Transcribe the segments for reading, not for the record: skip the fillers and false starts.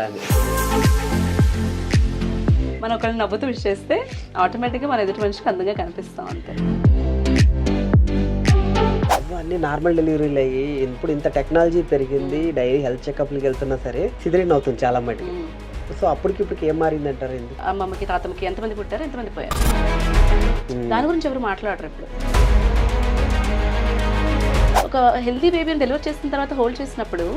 అని. మనం ఒకళ్ళని నవ్వుతూ విష్ చేస్తే ఆటోమేటిక్గా మన ఎదుటి మనిషికి అందంగా కనిపిస్తాం అంతే. అన్నీ నార్మల్ డెలివరీలు అయ్యి ఇప్పుడు ఇంత టెక్నాలజీ పెరిగింది, డైలీ హెల్త్ చెకప్లకి వెళ్తున్నా సరే సిజరీన్ అవుతుంది చాలా మటుకి. సో అప్పటికి ఇప్పటికి ఏం మారింది అంటారు? ఎందుకు అమ్మమ్మకి తాతమ్మకి ఎంతమంది పుట్టారు, ఎంతమంది పోయారు, దాని గురించి ఎవరు మాట్లాడరు. ఇప్పుడు ఒక హెల్తీ బేబీని డెలివరీ చేసిన తర్వాత హోల్డ్ చేసినప్పుడు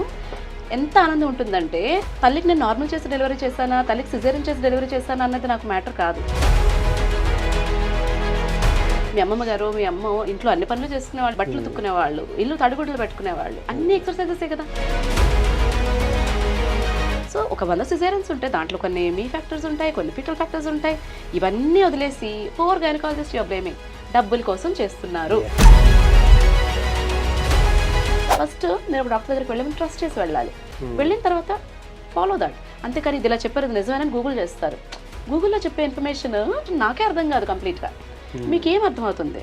ఎంత ఆనందం ఉంటుందంటే, తల్లికి నేను నార్మల్ చేసి డెలివరీ చేశానా, తల్లికి సిజేరియన్ చేసి డెలివరీ చేశానా అన్నది నాకు మ్యాటర్ కాదు. మీ అమ్మమ్మ గారు, మీ అమ్మ ఇంట్లో అన్ని పనులు చేసుకునేవాళ్ళు, బట్టలు తుక్కునేవాళ్ళు, ఇల్లు తడిగుడ్లు పెట్టుకునేవాళ్ళు, అన్ని ఎక్సర్సైజెసే కదా. సో ఒక 100 సిజేరియన్స్ ఉంటాయి, దాంట్లో కొన్ని మీ ఫ్యాక్టర్స్ ఉంటాయి, కొన్ని ఫిటల్ ఫ్యాక్టర్స్ ఉంటాయి. ఇవన్నీ వదిలేసి పూర్ గైనకాలజిస్ట్ యువర్ బ్లేమింగ్, డబ్బుల కోసం చేస్తున్నారు. ఫస్ట్ నేను ఒక డాక్టర్ దగ్గరికి వెళ్ళి ట్రస్ట్ చేసి వెళ్ళాలి. వెళ్ళిన తర్వాత ఫాలో దాట్. అంతేకాని ఇది ఇలా చెప్పారు, ఇది నిజమేనని గూగుల్ చేస్తారు. గూగుల్లో చెప్పే ఇన్ఫర్మేషన్ నాకే అర్థం కాదు కంప్లీట్గా. మీకేం అర్థమవుతుంది?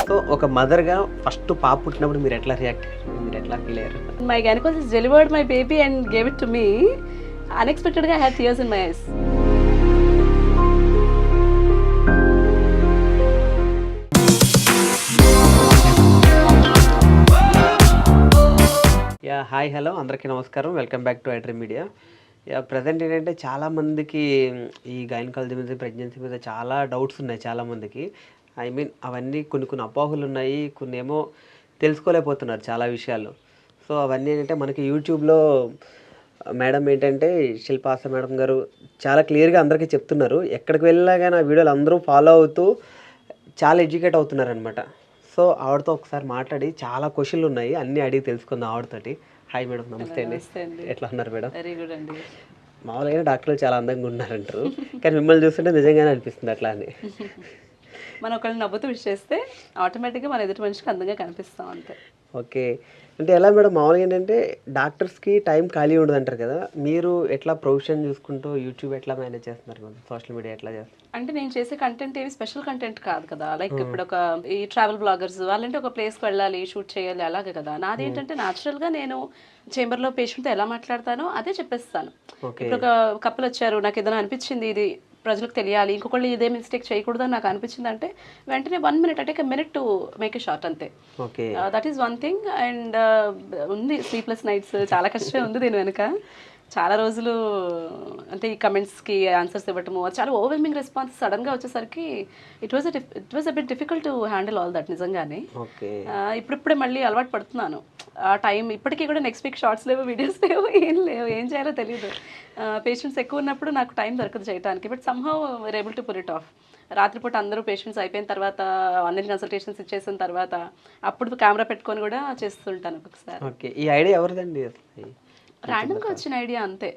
సో ఒక మదర్గా ఫస్ట్ పాప పుట్టినప్పుడు మీరు ఎట్లా రియాక్ట్ అయ్యారు, మీరు ఎట్లా ఫీల్ అయ్యారు? My gynaecologist delivered my baby and gave it to me. అన్ఎక్స్పెక్టెడ్గా I had tears in my eyes. Yeah hi hello అందరికీ నమస్కారం, welcome back to iDream Media. Yeah present ఏంటంటే చాలామందికి ఈ గైనకాలజీ మీద, ప్రెగ్నెన్సీ మీద చాలా డౌట్స్ ఉన్నాయి చాలామందికి. ఐ మీన్ అవన్నీ కొన్ని అపోహలు ఉన్నాయి, కొన్ని ఏమో తెలుసుకోలేకపోతున్నారు చాలా విషయాలు. సో అవన్నీ ఏంటంటే మనకి యూట్యూబ్లో మేడం ఏంటంటే శిల్పాస మేడం గారు చాలా క్లియర్గా అందరికీ చెప్తున్నారు. ఎక్కడికి వెళ్ళినా కానీ ఆ వీడియోలు అందరూ ఫాలో అవుతూ చాలా ఎడ్యుకేట్ అవుతున్నారు అనమాట. సో ఆవిడతో ఒకసారి మాట్లాడి చాలా క్వశ్చన్లు ఉన్నాయి, అన్నీ అడిగి తెలుసుకుందాం ఆవిడతోటి. హాయ్ మేడం, నమస్తే అండి. ఎట్లా ఉన్నారు మేడం? వెరీ గుడ్ అండి. మామూలుగా డాక్టర్లు చాలా అందంగా ఉన్నారంటారు, కానీ మిమ్మల్ని చూస్తుంటే నిజంగానే అనిపిస్తుంది అట్లా అని. మనం ఒకళ్ళని నవ్వుతూ విష్ చేస్తే ఆటోమేటిక్గా మన ఎదుటి మనిషికి అందంగా కనిపిస్తాం అంతే. ఓకే, అంటే ఎలా మేడం, మామూలుగా ఏంటంటే డాక్టర్స్కి టైం ఖాళీ ఉండదు అంటారు కదా, మీరు ఎట్లా ప్రొఫెషన్ చూసుకుంటూ యూట్యూబ్ ఎట్లా మేనేజ్ చేస్తున్నారు మేడం, సోషల్ మీడియా ఎట్లా చేస్తారు? అంటే నేను చేసే కంటెంట్ ఏమి స్పెషల్ కంటెంట్ కాదు కదా. లైక్ ఇప్పుడు ఒక ఈ ట్రావెల్ బ్లాగర్స్ వాళ్ళంటే ఒక ప్లేస్కి వెళ్ళాలి, షూట్ చేయాలి, అలాగే కదా. నాదేంటంటే న్యాచురల్గా నేను చేంబర్లో పేషెంట్తో ఎలా మాట్లాడతానో అదే చెప్పేస్తాను. ఇప్పుడు ఒక కప్పులు వచ్చారు, నాకు ఏదైనా అనిపించింది ఇది ప్రజలకు తెలియాలి, ఇంకొకళ్ళు ఇదే మిస్టేక్ చేయకూడదని నాకు అనిపించింది అంటే వెంటనే 1 minute, అంటే 1 minute to make a short అంతే. That is one thing. And ఉంది స్లీప్లెస్ నైట్స్, చాలా కష్టమే ఉంది దీని వెనుక. చాలా రోజులు అంటే ఈ కమెంట్స్కి ఆన్సర్స్ ఇవ్వటము, చాలా ఓవర్వెల్మింగ్ రెస్పాన్స్ సడన్గా వచ్చేసరికి it was a bit difficult to handle all that నిజంగానే. ఇప్పుడిప్పుడే మళ్ళీ అలవాటు పడుతున్నాను. ఆ టైం ఇప్పటికీ కూడా నెక్స్ట్ వీక్ షార్ట్స్ లేవు, వీడియోస్ లేవు, ఏం చేయాలో తెలియదు. పేషెంట్స్ ఎక్కువ ఉన్నప్పుడు నాకు టైం దొరకదు చేయడానికి. But somehow we are able to pull it off. రాత్రిపూట అందరూ పేషెంట్స్ అయిపోయిన తర్వాత, ఆన్లైన్ కన్సల్టేషన్స్ ఇచ్చేసిన తర్వాత అప్పుడు కెమెరా పెట్టుకొని కూడా చేస్తుంటాను ఒక్కొక్కసారి. ఓకే, ఈ ఐడియా ఎవరిదండి? ర్యాండమ్గా వచ్చిన ఐడియా అంతే.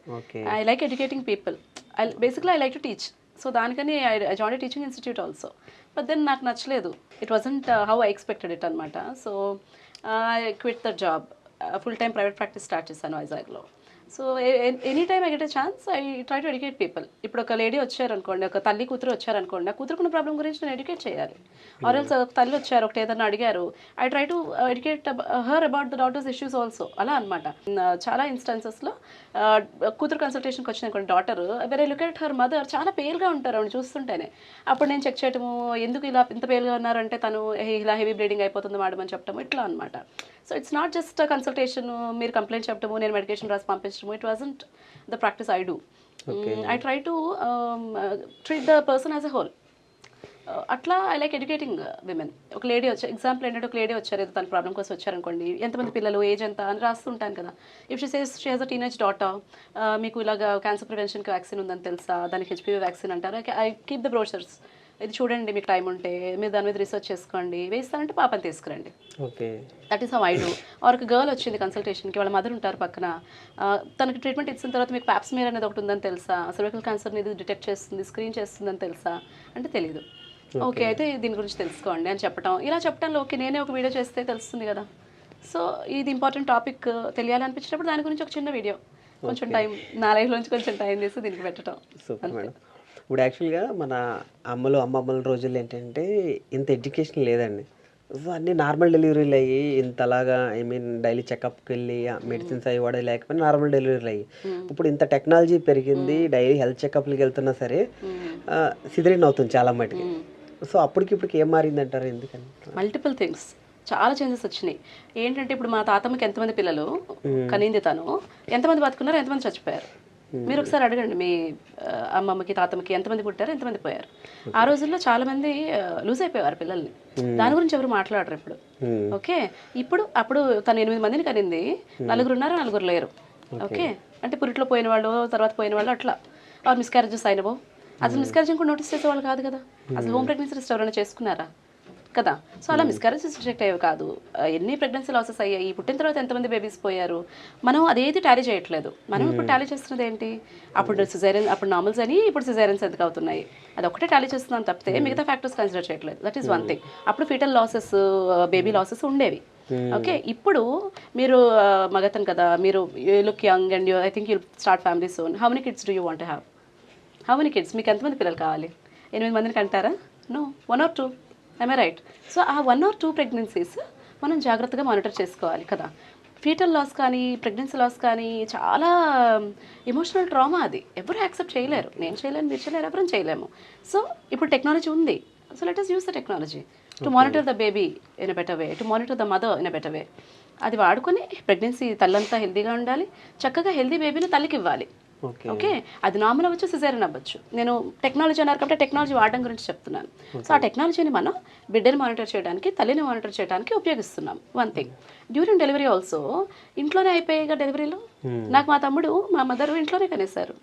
I like educating people. Basically I like to teach. So దానికని I join teaching institute also. But then నాకు నచ్చలేదు. It wasn't how I expected it అనమాట. So I quit the job. Full time private practice start చేశాను వైజాగ్లో. So any time I get a chance I try to educate people. ఇప్పుడు ఒక lady వచ్చారనుకోండి, ఒక తల్లి కూతురు వచ్చారనుకోండి, ఆ కూతురుకున్న ప్రాబ్లం గురించి నేను ఎడ్యుకేట్ చేయాలి. ఆర్ఎల్స్ ఒక తల్లి వచ్చారు, ఒకటి ఏదైనా అడిగారు, I try to educate her about the daughters issues also. అలా అనమాట. చాలా ఇన్స్టాన్సెస్లో కూతురు కన్సల్టేషన్కి వచ్చిన కొన్ని daughter very look at her mother, చాలా పేల్గా ఉంటారు ఆవిడ చూస్తుంటేనే. అప్పుడు నేను చెక్ చేయటము, ఎందుకు ఇలా ఇంత పేల్గా ఉన్నారంటే తను ఇలా హెవీ బ్లీడింగ్ అయిపోతుంది మేడం అని చెప్పటము, ఇట్లా అనమాట. So it's not just consultation, మీరు కంప్లైంట్ చెప్పటము, నేను మెడికేషన్ రాసి పంపించడము. It wasn't the practice I do. I try to treat the person as a whole. అట్లా ఐ లైక్ ఎడ్యుకేటింగ్ విమెన్. ఒక లేడీ వచ్చారు, ఎగ్జాంపుల్ ఏంటంటే ఒక లేడీ వచ్చారు, ఏదో తన ప్రాబ్లం కోసం వచ్చారనుకోండి, ఎంతమంది పిల్లలు, ఏజ్ ఎంత అని రాస్తుంటాను కదా. If she says she has a teenage daughter, మీకు ఇలాగ క్యాన్సర్ ప్రివెన్షన్కి వ్యాక్సిన్ ఉందని తెలుసా, దానికి హెచ్పివి వ్యాక్సిన్ అంటారు, ఐ కీప్ ద బ్రోషర్స్. ఇది చూడండి, మీకు టైం ఉంటే మీరు దాని మీద రీసెర్చ్ చేసుకోండి, వేస్తానంటే పాపని తీసుకురండి. That is how I do. Or ఒక గర్ల్ వచ్చింది కన్సల్టేషన్కి, వాళ్ళ మదర్ ఉంటారు పక్కన, తనకి ట్రీట్మెంట్ ఇచ్చిన తర్వాత మీకు ప్యాప్స్మియర్ అనేది ఒకటి ఉందని తెలుసా, సర్వైకల్ క్యాన్సర్ని ఇది డిటెక్ట్ చేస్తుంది, స్క్రీన్ చేస్తుందని తెలుసా అంటే తెలీదు. ఓకే, అయితే దీని గురించి తెలుసుకోండి అని చెప్పడం. ఇలా చెప్పడంలో ఓకే నేనే ఒక వీడియో చేస్తే తెలుస్తుంది కదా. సో ఇది ఇంపార్టెంట్ టాపిక్ తెలియాలనిపించినప్పుడు దాని గురించి ఒక చిన్న వీడియో, కొంచెం టైం నా లైఫ్లోంచి కొంచెం టైం తీసి దీనికి పెట్టడం. ఇప్పుడు యాక్చువల్గా మన అమ్మమ్మల రోజుల్లో ఏంటంటే ఇంత ఎడ్యుకేషన్ లేదండి. సో అన్నీ నార్మల్ డెలివరీలు అయ్యి ఇంతలాగా ఐ మీన్ డైలీ చెకప్కి వెళ్ళి మెడిసిన్స్ అవి వాడే లేకపోయినా నార్మల్ డెలివరీలు అయ్యి ఇప్పుడు ఇంత టెక్నాలజీ పెరిగింది, డైలీ హెల్త్ చెకప్లకి వెళ్తున్నా సరే సిజరీన్ అవుతుంది చాలా మటుకి. సో అప్పటికి ఇప్పటికి ఏం మారింది అంటారు? ఎందుకని? మల్టిపుల్ థింగ్స్, చాలా చేంజెస్ వచ్చినాయి. ఏంటంటే ఇప్పుడు మా తాతమ్మకి ఎంతమంది పిల్లలు కనింది, తను ఎంతమంది బతుకున్నారు, ఎంతమంది చచ్చిపోయారు. మీరు ఒకసారి అడగండి, మీ అమ్మమ్మకి తాతమ్మకి ఎంతమంది పుట్టారు, ఎంతమంది పోయారు. ఆ రోజుల్లో చాలా మంది లూజ్ అయిపోయారు పిల్లల్ని. దాని గురించి ఎవరు మాట్లాడరు ఇప్పుడు. ఓకే, అప్పుడు తను 8 మందిని కనింది, 4 ఉన్నారు, 4 లేరు. ఓకే, అంటే పురిట్లో పోయిన వాళ్ళు, తర్వాత పోయిన వాళ్ళు, అట్లా మిస్క్యారేజెస్ అయినవో. అసలు మిస్క్యారేజ్ కూడా నోటీస్ చేసేవాళ్ళు కాదు కదా. అసలు హోమ్ ప్రెగ్నెన్సీ టెస్ట్ ఎవరైనా చేసుకున్నారా కదా. సో అలా మిస్క్యారేజెస్ రిజెక్ట్ అయ్యేవి కాదు. ఎన్ని ప్రెగ్నెన్సీ లాసెస్ అయ్యాయి, పుట్టిన తర్వాత ఎంతమంది బేబీస్ పోయారు, మనం అదేది టాలీ చేయట్లేదు. మనం ఇప్పుడు టాలీ చేస్తున్నది ఏంటి, అప్పుడు సిజేరియన్, అప్పుడు నార్మల్స్ అని, ఇప్పుడు సిజేరియన్స్ ఎందుకు అవుతున్నాయి, అది ఒకటే టాలీ చేస్తున్నాం తప్పితే మిగతా ఫ్యాక్టర్స్ కన్సిడర్ చేయట్లేదు. That is one thing. అప్పుడు ఫీటల్ లాసెస్, బేబీ లాసెస్ ఉండేవి. ఓకే, ఇప్పుడు మీరు మగతను కదా, మీరు look young and I think you start family soon. How many kids do you want to have? How many kids? మీకు ఎంతమంది పిల్లలు కావాలి? 8 మందిని కంటారా? No, 1 or 2. I right? So ఆ 1 or 2 ప్రెగ్నెన్సీస్ మనం జాగ్రత్తగా మానిటర్ చేసుకోవాలి కదా. ఫీటల్ లాస్ కానీ, ప్రెగ్నెన్సీ లాస్ కానీ చాలా ఎమోషనల్ ట్రామా. అది ఎవరు యాక్సెప్ట్ చేయలేరు. నేను చేయలేను, మీరు చేయలేరు, ఎవరూ చేయలేము. సో ఇప్పుడు టెక్నాలజీ ఉంది. So let us use the technology to monitor the baby in a better way, to monitor the mother in a better way. అది వాడుకొని ప్రెగ్నెన్సీ తల్లంతా హెల్తీగా ఉండాలి, చక్కగా హెల్తీ బేబీని తల్లికి ఇవ్వాలి. ఓకే, అది నార్మల్ అవ్వచ్చు, సిజేరియన్ అవ్వచ్చు. నేను టెక్నాలజీ అన్నారు కాబట్టి టెక్నాలజీ వాడడం గురించి చెప్తున్నాను. సో ఆ టెక్నాలజీని మనం బిడ్డని మానిటర్ చేయడానికి, తల్లిని మానిటర్ చేయడానికి ఉపయోగిస్తున్నాం. One thing, during delivery also ఇంట్లోనే అయిపోయాయిగా డెలివరీలు. నాకు మా తమ్ముడు, మా మదర్ ఇంట్లోనే కనేశారు.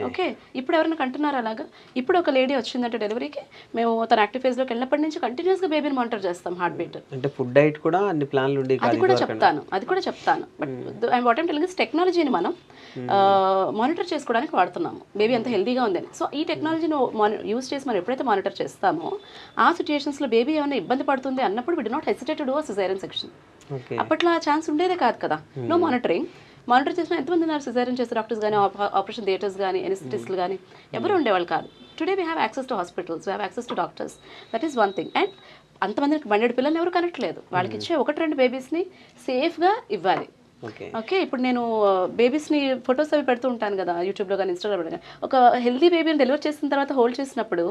ఓకే, ఇప్పుడు ఎవరైనా కంటున్నారు అలాగా? ఇప్పుడు ఒక లేడీ వచ్చిందంటే డెలివరీకి, మేము తన యాక్టివ్ ఫేజ్లోకి వెళ్ళినప్పటి నుంచి కంటిన్యూస్గా బేబీని మానిటర్ చేస్తాం, హార్ట్ బీట్. అంటే ఫుడ్ డైట్ కూడా అన్ని ప్లాన్లు ఉండే, అది కూడా చెప్తాను. But what I'm telling is టెక్నాలజీని మనం మానిటర్ చేసుకోవడానికి వాడుతున్నాము, బేబీ అంత హెల్దీగా ఉందని. సో ఈ టెక్నాలజీని యూజ్ చేసి మనం ఎప్పుడైతే మానిటర్ చేస్తామో ఆ సిచ్యుయేషన్స్లో బేబీ ఏమైనా ఇబ్బంది పడుతుంది అన్నప్పుడు we do not hesitate to do a caesarean section. అప్పట్లో ఆ ఛాన్స్ ఉండేదే కాదు కదా. No monitoring. మానిటర్ చేసిన ఎంతమంది ఉన్నారు సిజేరియన్ చేసే డాక్టర్స్ కానీ, ఆపరేషన్ థియేటర్స్ కానీ, ఎనిస్థెటిస్టులు కానీ ఎవరు ఉండేవాళ్ళు కాదు. Today we have access to hospitals, we have access to doctors. That is one thing. And అంతమందికి 100 పిల్లల్ని ఎవరు కనట్లేదు. వాళ్ళకి ఇచ్చే 1-2 బేబీస్ని సేఫ్గా ఇవ్వాలి. ఓకే, ఇప్పుడు నేను బేబీస్ని ఫొటోస్ అవి పెడుతూ ఉంటాను కదా యూట్యూబ్లో కానీ, ఇన్స్టాగ్రామ్లో కానీ. ఒక హెల్దీ బేబీని డెలివరీ చేసిన తర్వాత హోల్డ్ చేసినప్పుడు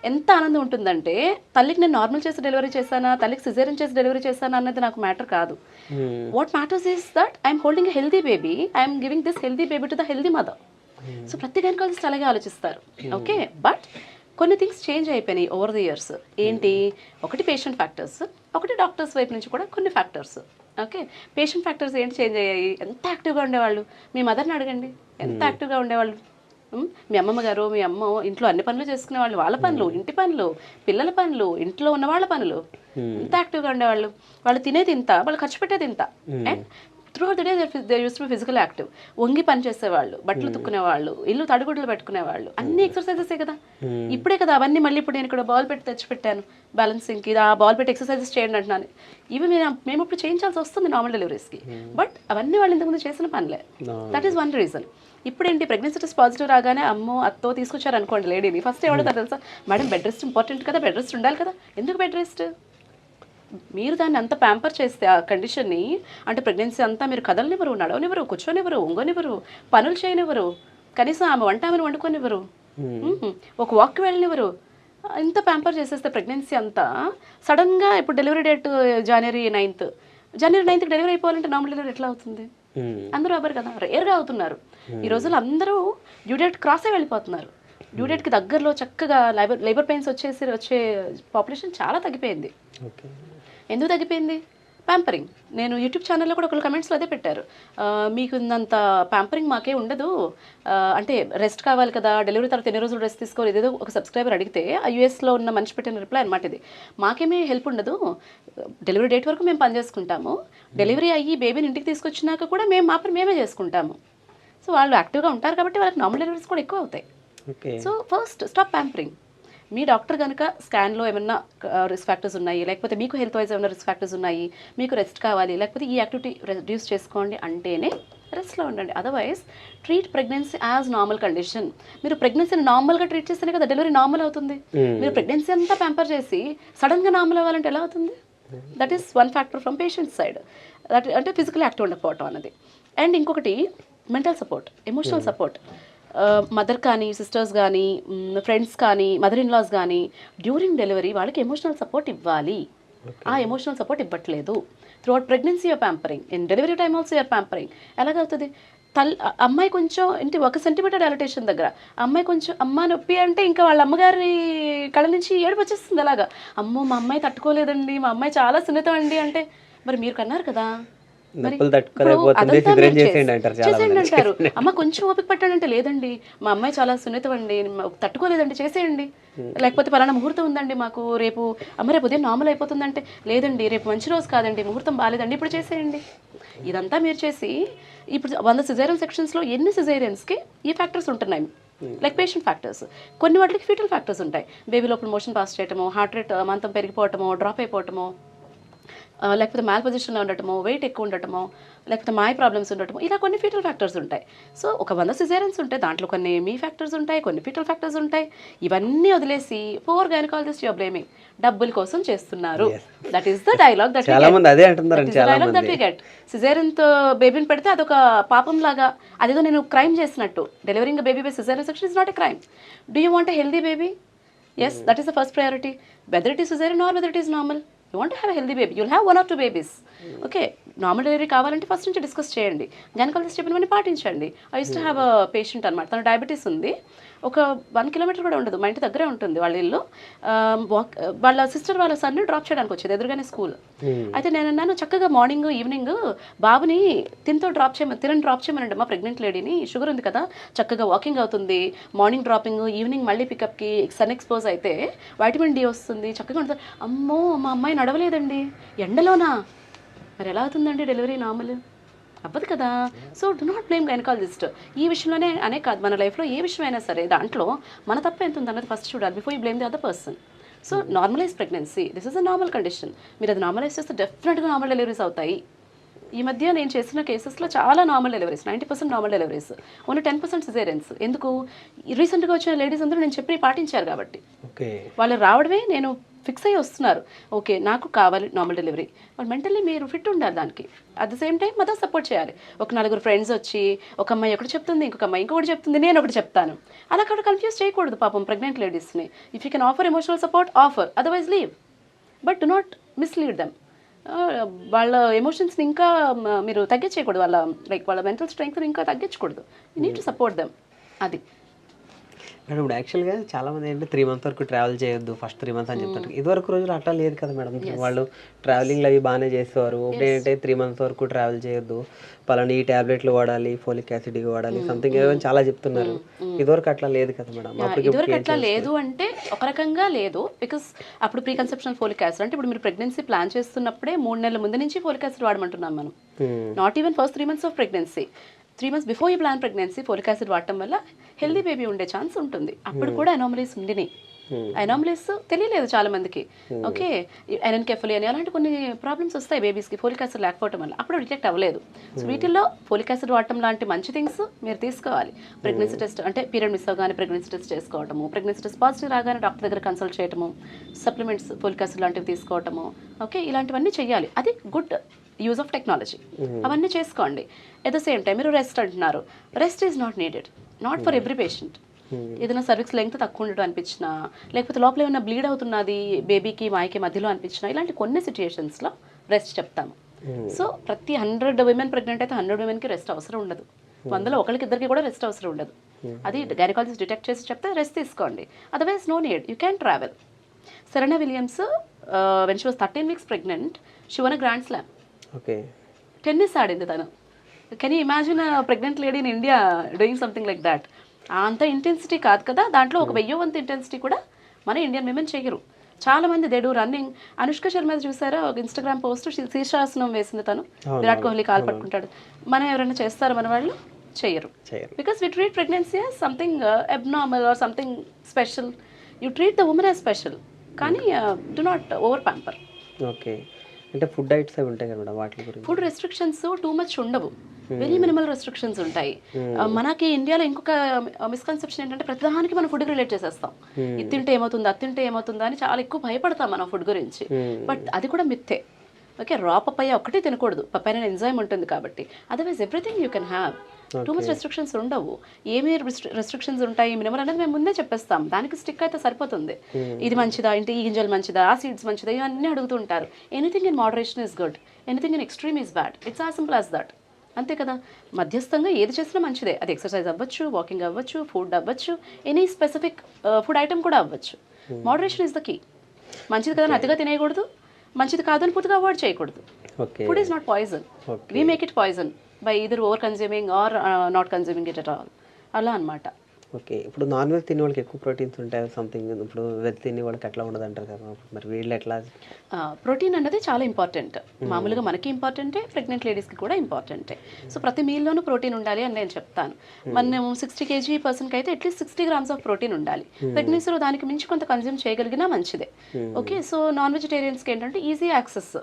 ఎంత ఆనందం ఉంటుందంటే, తల్లికి నేను నార్మల్ చేసి డెలివరీ చేశానా, తల్లికి సిజేరియన్ చేసి డెలివరీ చేశానా అన్నది నాకు మ్యాటర్ కాదు. What matters is that I'm holding a healthy baby, I'm giving this healthy baby to the healthy mother. So ప్రతి గైనకాలజిస్ట్ అలాగే ఆలోచిస్తారు. ఓకే, బట్ కొన్ని థింగ్స్ చేంజ్ అయిపోయినాయి ఓవర్ ది ఇయర్స్. ఏంటి? ఒకటి పేషెంట్ ఫ్యాక్టర్స్, ఒకటి డాక్టర్స్ వైపు నుంచి కూడా కొన్ని ఫ్యాక్టర్స్. ఓకే, పేషెంట్ ఫ్యాక్టర్స్ ఏంటి చేంజ్ అయ్యాయి? ఎంత యాక్టివ్గా ఉండేవాళ్ళు, మీ మదర్ని అడగండి, ఎంత యాక్టివ్గా ఉండేవాళ్ళు. మీ అమ్మమ్మ గారు, మీ అమ్మ ఇంట్లో అన్ని పనులు చేసుకునేవాళ్ళు, వాళ్ళ పనులు, ఇంటి పనులు, పిల్లల పనులు, ఇంట్లో ఉన్న వాళ్ళ పనులు, ఎంత యాక్టివ్గా ఉండేవాళ్ళు. వాళ్ళు తినేది ఇంత, వాళ్ళు ఖర్చు పెట్టేది ఇంత. And through out the day they use to be physical active. వంగి పని చేసేవాళ్ళు, బట్టలు తుక్కునేవాళ్ళు, ఇల్లు తడిగుడ్లు పెట్టుకునేవాళ్ళు, అన్ని ఎక్సర్సైజెసే కదా. ఇప్పుడే కదా అవన్నీ. మళ్ళీ ఇప్పుడు నేను ఇక్కడ బాల్ పెట్టి తెచ్చిపెట్టాను బ్యాలెన్సింగ్కి, ఇది ఆ బాల్ పెట్టి ఎక్సర్సైజెస్ చేయండి అంటున్నాను. ఇవి మేము ఇప్పుడు చేయించాల్సి వస్తుంది నార్మల్ డెలివరీస్కి. బట్ అవన్నీ వాళ్ళు ఇంతకుముందు చేసిన పనులే. That is one reason. ఇప్పుడు ఏంటి, ప్రెగ్నెన్సీ టెస్ట్ పాజిటివ్ రాగానే అమ్మో అత్తో తీసుకొచ్చారు అనుకోండి లేడీని, ఫస్ట్ ఎవడతారు తెలుసా? మేడం బెడ్ రెస్ట్ ఇంపార్టెంట్ కదా, బెడ్ రెస్ట్ ఉండాలి కదా. ఎందుకు బెడ్ రెస్ట్? మీరు దాన్ని అంత ప్యాంపర్ చేస్తే ఆ కండిషన్ని, అంటే ప్రెగ్నెన్సీ అంతా మీరు కదలనివ్వరు, నడవనివ్వరు, కూర్చొనివ్వరు, ఒంగనివ్వరు, పనులు చేయనివ్వరు, కనీసం ఆమె వంట ఆమెను వండుకొనివ్వరు, ఒక వాక్కి వెళ్ళనివ్వరు. ఇంత ప్యాంపర్ చేసేస్తే ప్రెగ్నెన్సీ అంతా సడన్గా ఇప్పుడు డెలివరీ డేట్ జనవరి 9th డెలివరీ అయిపోవాలంటే నార్మల్ డెలివరీ ఎట్లా అవుతుంది? అందరూ అవ్వరు కదా, రేర్గా అవుతున్నారు. ఈ రోజుల్లో అందరూ డ్యూ డేట్ క్రాసే వెళ్ళిపోతున్నారు. డ్యూ డేట్కి దగ్గరలో చక్కగా లేబర్ పెయిన్స్ వచ్చే పాపులేషన్ చాలా తగ్గిపోయింది. ఎందుకు తగ్గిపోయింది? ప్యాంపరింగ్. నేను యూట్యూబ్ ఛానల్లో కూడా ఒకళ్ళు కమెంట్స్లో అదే పెట్టారు, మీకు ఇంత ప్యాంపరింగ్ మాకే ఉండదు, అంటే రెస్ట్ కావాలి కదా, డెలివరీ తర్వాత ఎన్ని రోజులు రెస్ట్ తీసుకోవాలి, ఇదేదో ఒక సబ్స్క్రైబర్ అడిగితే ఆ యూఎస్లో ఉన్న మనిషి పెట్టిన రిప్లై అనమాట ఇది. మాకేమీ హెల్ప్ ఉండదు, డెలివరీ డేట్ వరకు మేము పని చేసుకుంటాము, డెలివరీ అయ్యి బేబీని ఇంటికి తీసుకొచ్చినాక కూడా మేము మా పని మేమే చేసుకుంటాము. సో వాళ్ళు యాక్టివ్గా ఉంటారు కాబట్టి వాళ్ళకి నార్మల్ డెలివరీస్ కూడా ఎక్కువ అవుతాయి. So first stop pampering. మీ డాక్టర్ కనుక స్కాన్లో ఏమన్నా రిస్క్ ఫ్యాక్టర్స్ ఉన్నాయి, లేకపోతే మీకు హెల్త్ వైజ్ ఏమైనా రిస్క్ ఫ్యాక్టర్స్ ఉన్నాయి, మీకు రెస్ట్ కావాలి, లేకపోతే ఈ యాక్టివిటీ రెడ్యూస్ చేసుకోండి అంటేనే రెస్ట్లో ఉండండి. Otherwise treat pregnancy as normal condition. మీరు ప్రెగ్నెన్సీని నార్మల్గా ట్రీట్ చేస్తేనే కదా డెలివరీ నార్మల్ అవుతుంది. మీరు ప్రెగ్నెన్సీ అంతా ప్యాంపర్ చేసి సడన్గా నార్మల్ అవ్వాలంటే ఎలా అవుతుంది? That is one factor from patient side. That అంటే ఫిజికల్ యాక్టివ్ ఉండకపోవటం అన్నది. అండ్ ఇంకొకటి mental support, emotional support. Mother కానీ, సిస్టర్స్ కానీ, ఫ్రెండ్స్ కానీ, మదర్ ఇన్ లాస్ కానీ డ్యూరింగ్ డెలివరీ వాళ్ళకి ఎమోషనల్ సపోర్ట్ ఇవ్వాలి. ఆ ఎమోషనల్ సపోర్ట్ ఇవ్వట్లేదు. Throughout pregnancy you're pampering, in delivery time also you're pampering. ఎలాగవుతుంది? అమ్మాయి కొంచెం ఇంటి 1 సెంటీమీటర్ డైలటేషన్ దగ్గర అమ్మాయి కొంచెం అమ్మ నొప్పి అంటే ఇంకా వాళ్ళ అమ్మగారి కళ్ళ నుంచి ఏడుపు వచ్చేస్తుంది. అలాగా, అమ్మో మా అమ్మాయి తట్టుకోలేదండి, మా అమ్మాయి చాలా సున్నితం అండి అంటే, మరి మీరు కన్నారు కదా, చేసేయండి అంటారు. అమ్మ కొంచెం ఓపిక పట్టాడంటే, లేదండి మా అమ్మాయి చాలా సున్నితం అండి, తట్టుకోలేదండి, చేసేయండి. లేకపోతే పలానా ముహూర్తం ఉందండి మాకు రేపు, అమ్మ రేపు ఉదయం నార్మల్ అయిపోతుందంటే, లేదండి రేపు మంచి రోజు కాదండి, ముహూర్తం బాగాలేదండి, ఇప్పుడు చేసేయండి. ఇదంతా మీరు చేసి ఇప్పుడు 100 సిజేరియన్ సెక్షన్స్లో ఎన్ని సిజేరియన్స్కి ఈ ఫ్యాక్టర్స్ ఉంటున్నాయి, లైక్ పేషెంట్ ఫ్యాక్టర్స్. కొన్ని వాటికి ఫీటల్ ఫ్యాక్టర్స్ ఉంటాయి. బేబీ లోపల మోషన్ పాస్ చేయటమో, హార్ట్ రేట్ మంతం పెరిగిపోవటమో, డ్రాప్ అయిపోవటమో, లేకపోతే మ్యాల్ పొజిషన్లో ఉండటమో, వెయిట్ ఎక్కువ ఉండటమో, లేకపోతే మాయ్ ప్రాబ్లమ్స్ ఉండటమో, ఇలా కొన్ని ఫీటల్ ఫ్యాక్టర్స్ ఉంటాయి. సో ఒక 100 సిజేరియన్స్ ఉంటాయి, దాంట్లో కొన్ని మీ ఫ్యాక్టర్స్ ఉంటాయి, కొన్ని ఫీటల్ ఫ్యాక్టర్స్ ఉంటాయి. ఇవన్నీ వదిలేసి పోర్ గైనకాలజిస్ట్ యువర్ బ్లేమింగ్, డబ్బుల కోసం చేస్తున్నారు. That is the dialogue that we get. సిజేరియన్తో బేబీని పెడితే అదొక పాపం లాగా, అదేదో నేను క్రైమ్ చేసినట్టు. Delivering baby by caesarean section is not a crime. Do you want a healthy baby? Yes, that is the first priority. Whether it is caesarean or whether it is normal, you want have a healthy baby, you'll have 1 or 2 babies. Okay, normal delivery కావాలంటే first నుంచి discuss చేయండి, gynaecologist చెప్పినవన్నీ పాటించండి. I use to have a patient అనమాట, తన diabetes ఉంది, ఒక 1 kilometer కూడా ఉండదు, మా ఇంటి దగ్గరే ఉంటుంది వాళ్ళ ఇల్లు. వాళ్ళ సిస్టర్ వాళ్ళ సన్ని డ్రాప్ చేయడానికి వచ్చేది, ఎదురుగానే స్కూల్. అయితే నేను అన్నాను, చక్కగా మార్నింగ్ ఈవినింగ్ బాబుని తినని డ్రాప్ చేయమనండి మా ప్రెగ్నెంట్ లేడీని, షుగర్ ఉంది కదా, చక్కగా వాకింగ్ అవుతుంది, మార్నింగ్ డ్రాపింగ్, ఈవినింగ్ మళ్ళీ పికప్కి, సన్ ఎక్స్పోజ్ అయితే వైటమిన్ డి వస్తుంది, చక్కగా ఉంటుంది. అమ్మో మా అమ్మాయి నడవలేదండి ఎండలోనా, మరి ఎలా అవుతుందండి డెలివరీ నార్మల్? అవ్వదు కదా. So do not blame gynaecologist. ఈ విషయంలోనే అనే కాదు, మన లైఫ్లో ఏ విషయం అయినా సరే దాంట్లో మన తప్ప ఎంత ఉంది అన్నది ఫస్ట్ చూడాలి, before you blame the other person. So normalise pregnancy, this is a normal condition. మీరు అది నార్మలైజ్ చేస్తే డెఫినెట్గా నార్మల్ డెలివరీస్ అవుతాయి. ఈ మధ్య నేను చేసిన కేసెస్లో చాలా normal deliveries, 90% normal deliveries, only 10% caesareans. ఎందుకు? రీసెంట్గా వచ్చిన లేడీస్ అందరూ నేను చెప్పి పాటించారు కాబట్టి, వాళ్ళు రావడమే నేను ఫిక్స్ అయ్యి వస్తున్నారు. ఓకే నాకు కావాలి నార్మల్ డెలివరీ, వాళ్ళు మెంటల్లీ మీరు ఫిట్ ఉండాలి దానికి. At the same time mother support చేయాలి. ఒక 4 ఫ్రెండ్స్ వచ్చి ఒక అమ్మాయి ఒకటి చెప్తుంది, ఇంకొక అమ్మాయి ఇంకొకటి చెప్తుంది, నేను ఒకటి చెప్తాను, అలా కూడా కన్ఫ్యూజ్ చేయకూడదు పాపం ప్రెగ్నెంట్ లేడీస్ని. If you can offer emotional support offer, otherwise leave, but do not mislead them. వాళ్ళ ఎమోషన్స్ని ఇంకా మీరు తగ్గించకూడదు, వాళ్ళ మెంటల్ స్ట్రెంగ్త్ని ఇంకా తగ్గించకూడదు. You need to support them. అది మేడం. ఇప్పుడు యాక్చువల్గా చాలా మంది ఏంటంటే 3 months వరకు ట్రావెల్ చేయొద్దు, ఫస్ట్ 3 months అని చెప్తారు. ఇదివరకు రోజులు అట్లా లేదు కదా మేడం, వాళ్ళు ట్రావెలింగ్లు అవి బాగానే చేసేవారు. ఇప్పుడు ఏంటంటే 3 months వరకు ట్రావెల్ చేయొద్దు, పలానా ఈ ట్యాబ్లెట్లు వాడాలి, ఫోలిక్ యాసిడ్ వాడాలి, సంథింగ్ ఏదో చాలా చెప్తున్నారు. ఇదివరకు అట్లా లేదు కదా మేడం. ఇదివరకు అట్లా లేదు అంటే ఒక రకంగా లేదు, బికాస్ అప్పుడు ప్రీ కన్సెప్షనల్ ఫోలిక్ యాసిడ్ అంటే ఇప్పుడు మీరు ప్రెగ్నెన్సీ ప్లాన్ చేస్తున్నప్పుడే 3 నెలల ముందు నుంచి ఫోలిక్ యాసిడ్ వాడమంటున్నాం మనం. Not even first 3 months of pregnancy, 3 months before you plan pregnancy folic acid వాడటం వల్ల హెల్దీ బేబీ ఉండే ఛాన్స్ ఉంటుంది. అప్పుడు కూడా అనామలీస్ ఉండినాయి. అనామలీస్ తెలియలేదు చాలా మందికి. ఓకే, ఎనెన్కెఫలి అని అలాంటి కొన్ని ప్రాబ్లమ్స్ వస్తాయి బేబీస్కి ఫోలిక్ యాసిడ్ లేకపోవడం వల్ల, అప్పుడు డిటెక్ట్ అవ్వలేదు. సో వీటిల్లో ఫోలిక్ యాసిడ్ వాడటం లాంటి మంచి థింగ్స్ మీరు తీసుకోవాలి. ప్రెగ్నెన్సీ టెస్ట్ అంటే పీరియడ్ మిస్ అవగానే ప్రెగ్నెన్సీ టెస్ట్ చేసుకోవటము, ప్రెగ్నెన్సీ టెస్ట్ పాజిటివ్ రాగానే డాక్టర్ దగ్గర కన్సల్ట్ చేయటము, సప్లిమెంట్స్ ఫోలిక్ యాసిడ్ లాంటివి తీసుకోవటము. ఓకే, ఇలాంటివన్నీ చేయాలి. అది గుడ్ యూజ్ ఆఫ్ టెక్నాలజీ. అవన్నీ చేసుకోండి. ఎట్ ద సేమ్ టైం మీరు రెస్ట్ అంటున్నారు, rest is not needed, not for every patient. ఏదైనా సర్విక్స్ లెంగ్త్ తక్కువ ఉండడం అనిపించినా, లేకపోతే లోపల ఏమైనా బ్లీడ్ అవుతున్నది బేబీకి మాయకి మధ్యలో అనిపించినా, ఇలాంటి కొన్ని సిచ్యుయేషన్స్లో రెస్ట్ చెప్తాము. సో ప్రతి 100 women ప్రెగ్నెంట్ అయితే 100 womenకి రెస్ట్ అవసరం ఉండదు, 100లో ఒకరికి కూడా రెస్ట్ అవసరం ఉండదు. అది గైనకాలజిస్ట్ డిటెక్ట్ చేసి చెప్తే రెస్ట్ తీసుకోండి, otherwise no need, you can travel. Serena Williams when she was 13 weeks pregnant, she won a grand slam. Tennis ఆడింది తను. Can you imagine pregnant lady in India doing something like that? అంత intensity కాదు కదా, దాంట్లో ఒక 1000వ వంతు intensity కూడా మన ఇండియన్ విమెన్ చేయరు. చాలా మంది they do running. Anushka Sharma చూసారా, ఒక ఇన్స్టాగ్రామ్ పోస్ట్ శీర్షాసనం వేసింది తను, విరాట్ కోహ్లీ కాలు పట్టుకుంటాడు. మనం ఎవరైనా చేస్తారా? మన వాళ్ళు చేయరు. Because we treat pregnancy as something abnormal or something special. You treat the women as special, కానీ do not over pamper. Okay, అంటే ఫుడ్ డైట్స్ అవి ఉంటాయి కదా మేడం, వాటి గురించి? ఫుడ్ రెస్ట్రిక్షన్స్ టూ మచ్ ఉండవు. వెరీ మినిమల్ రెస్ట్రిక్షన్స్ ఉంటాయి. మనకి ఇండియాలో ఇంకొక మిస్కన్సెప్షన్ ఏంటంటే ప్రతిదానికి మనం ఫుడ్ రిలేట్ చేసేస్తాం. ఇది తింటే ఏమవుతుంది, అది తింటే ఏమవుతుందా అని చాలా ఎక్కువ భయపడతాం మనం ఫుడ్ గురించి. బట్ అది కూడా మిత్తే. ఓకే, రా పప్పాయ ఒక్కటే తినకూడదు, పప్పాయ ఎంజైమ్ ఉంటుంది కాబట్టి. Otherwise everything you can have. Too much restrictions ఉండవు. ఏమి రెస్ట్రిక్షన్స్ ఉంటాయి మినిమల్ అనేది మేము ముందే చెప్పేస్తాం. దానికి స్టిక్ అయితే సరిపోతుంది. ఇది మంచిదా, ఇంటి ఈ గింజలు మంచిదా, ఆ సీడ్స్ మంచిదా, ఇవన్నీ అడుగుతూ ఉంటారు. Anything in moderation is good, anything in extreme is bad. It's as simple as that. అంతే కదా. మధ్యస్థంగా ఏది చేసినా మంచిదే. అది ఎక్సర్సైజ్ అవ్వచ్చు, వాకింగ్ అవ్వచ్చు, ఫుడ్ అవ్వచ్చు, ఎనీ స్పెసిఫిక్ ఫుడ్ ఐటమ్ కూడా అవ్వచ్చు. Moderation is the key. మంచిది కదా అతిగా తినేయకూడదు, మంచిది కాదని పూర్తిగా అవాయిడ్ చేయకూడదు. Food is not poison, we make it poison by either over consuming or not consuming it at all. అలా అనమాట. ఓకే, ఇప్పుడు నాన్ వెజ్ తినే వాళ్ళకి ఎక్కువ ప్రోటీన్స్ ఉంటాయి సంథింగ్, ఇప్పుడు వెజ్ తినే వాళ్ళకి అట్లా ఉండదు అంటారు కదా, మరి వీళ్ళు ఎట్లా? ప్రోటీన్ అన్నది చాలా ఇంపార్టెంట్. మామూలుగా మనకి ఇంపార్టెంటే, ప్రెగ్నెంట్ లేడీస్కి కూడా ఇంపార్టెంటే. సో ప్రతి మీల్లోనూ ప్రోటీన్ ఉండాలి అని నేను చెప్తాను. మనం 60 kg పర్సన్కి అయితే అట్లీస్ట్ 60 grams ఆఫ్ ప్రోటీన్ ఉండాలి. ప్రెగ్నెన్సీలో దానికి మించి కొంత కన్జ్యూమ్ చేయగలిగినా మంచిదే. ఓకే, సో నాన్ వెజిటేరియన్స్కి ఏంటంటే ఈజీ యాక్సెస్,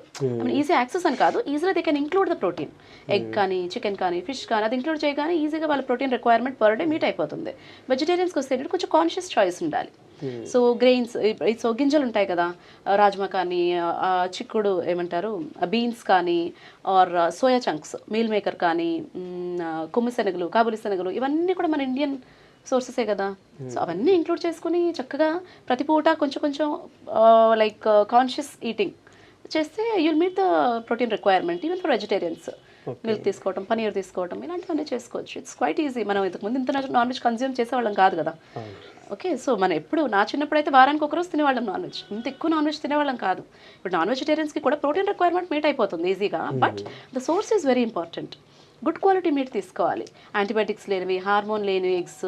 ఈజీ యాక్సెస్ అని కాదు, ఈజీగా they can include the protein. Egg కానీ, చికెన్ కానీ, ఫిష్ కానీ అది ఇంక్లూడ్ చేయగానే ఈజీగా వాళ్ళ protein requirement per day meet అయిపోతుంది. వెజిటేరియన్స్కి వస్తే కొంచెం కాన్షియస్ చాయిస్ ఉండాలి. సో గ్రెయిన్స్, సో గింజలు ఉంటాయి కదా, రాజ్మా కానీ, చిక్కుడు ఏమంటారు బీన్స్ కానీ, or soya chunks, meal maker కానీ, కొమ్ము శనగలు, కాబూలి శనగలు, ఇవన్నీ కూడా మన ఇండియన్ సోర్సెసే కదా. సో అవన్నీ ఇంక్లూడ్ చేసుకుని చక్కగా ప్రతి పూట కొంచెం కొంచెం లైక్ కాన్షియస్ ఈటింగ్ చేస్తే you'll meet the protein requirement even for vegetarians. Milk తీసుకోవటం, పనీర్ తీసుకోవటం, ఇలాంటివన్నీ చేసుకోవచ్చు. It's quite easy. మనం ఇంతకుముందు ఇంత నాన్ వెజ్ కన్జ్యూమ్ చేసేవాళ్ళం కాదు కదా. ఓకే, సో మనం ఎప్పుడు నా చిన్నప్పుడు అయితే వారానికి ఒకరోజు తినేవాళ్ళం నాన్ వెజ్. ఇంత ఎక్కువ నాన్ వెజ్ తినేవాళ్ళం కాదు. ఇప్పుడు నాన్ వెజిటేరియన్స్కి కూడా ప్రోటీన్ రిక్వైర్మెంట్ మీట్ అయిపోతుంది ఈజీగా. But the source is very important. Good quality meet తీసుకోవాలి, యాంటీబయాటిక్స్ లేనివి, హార్మోన్ లేని ఎగ్స్,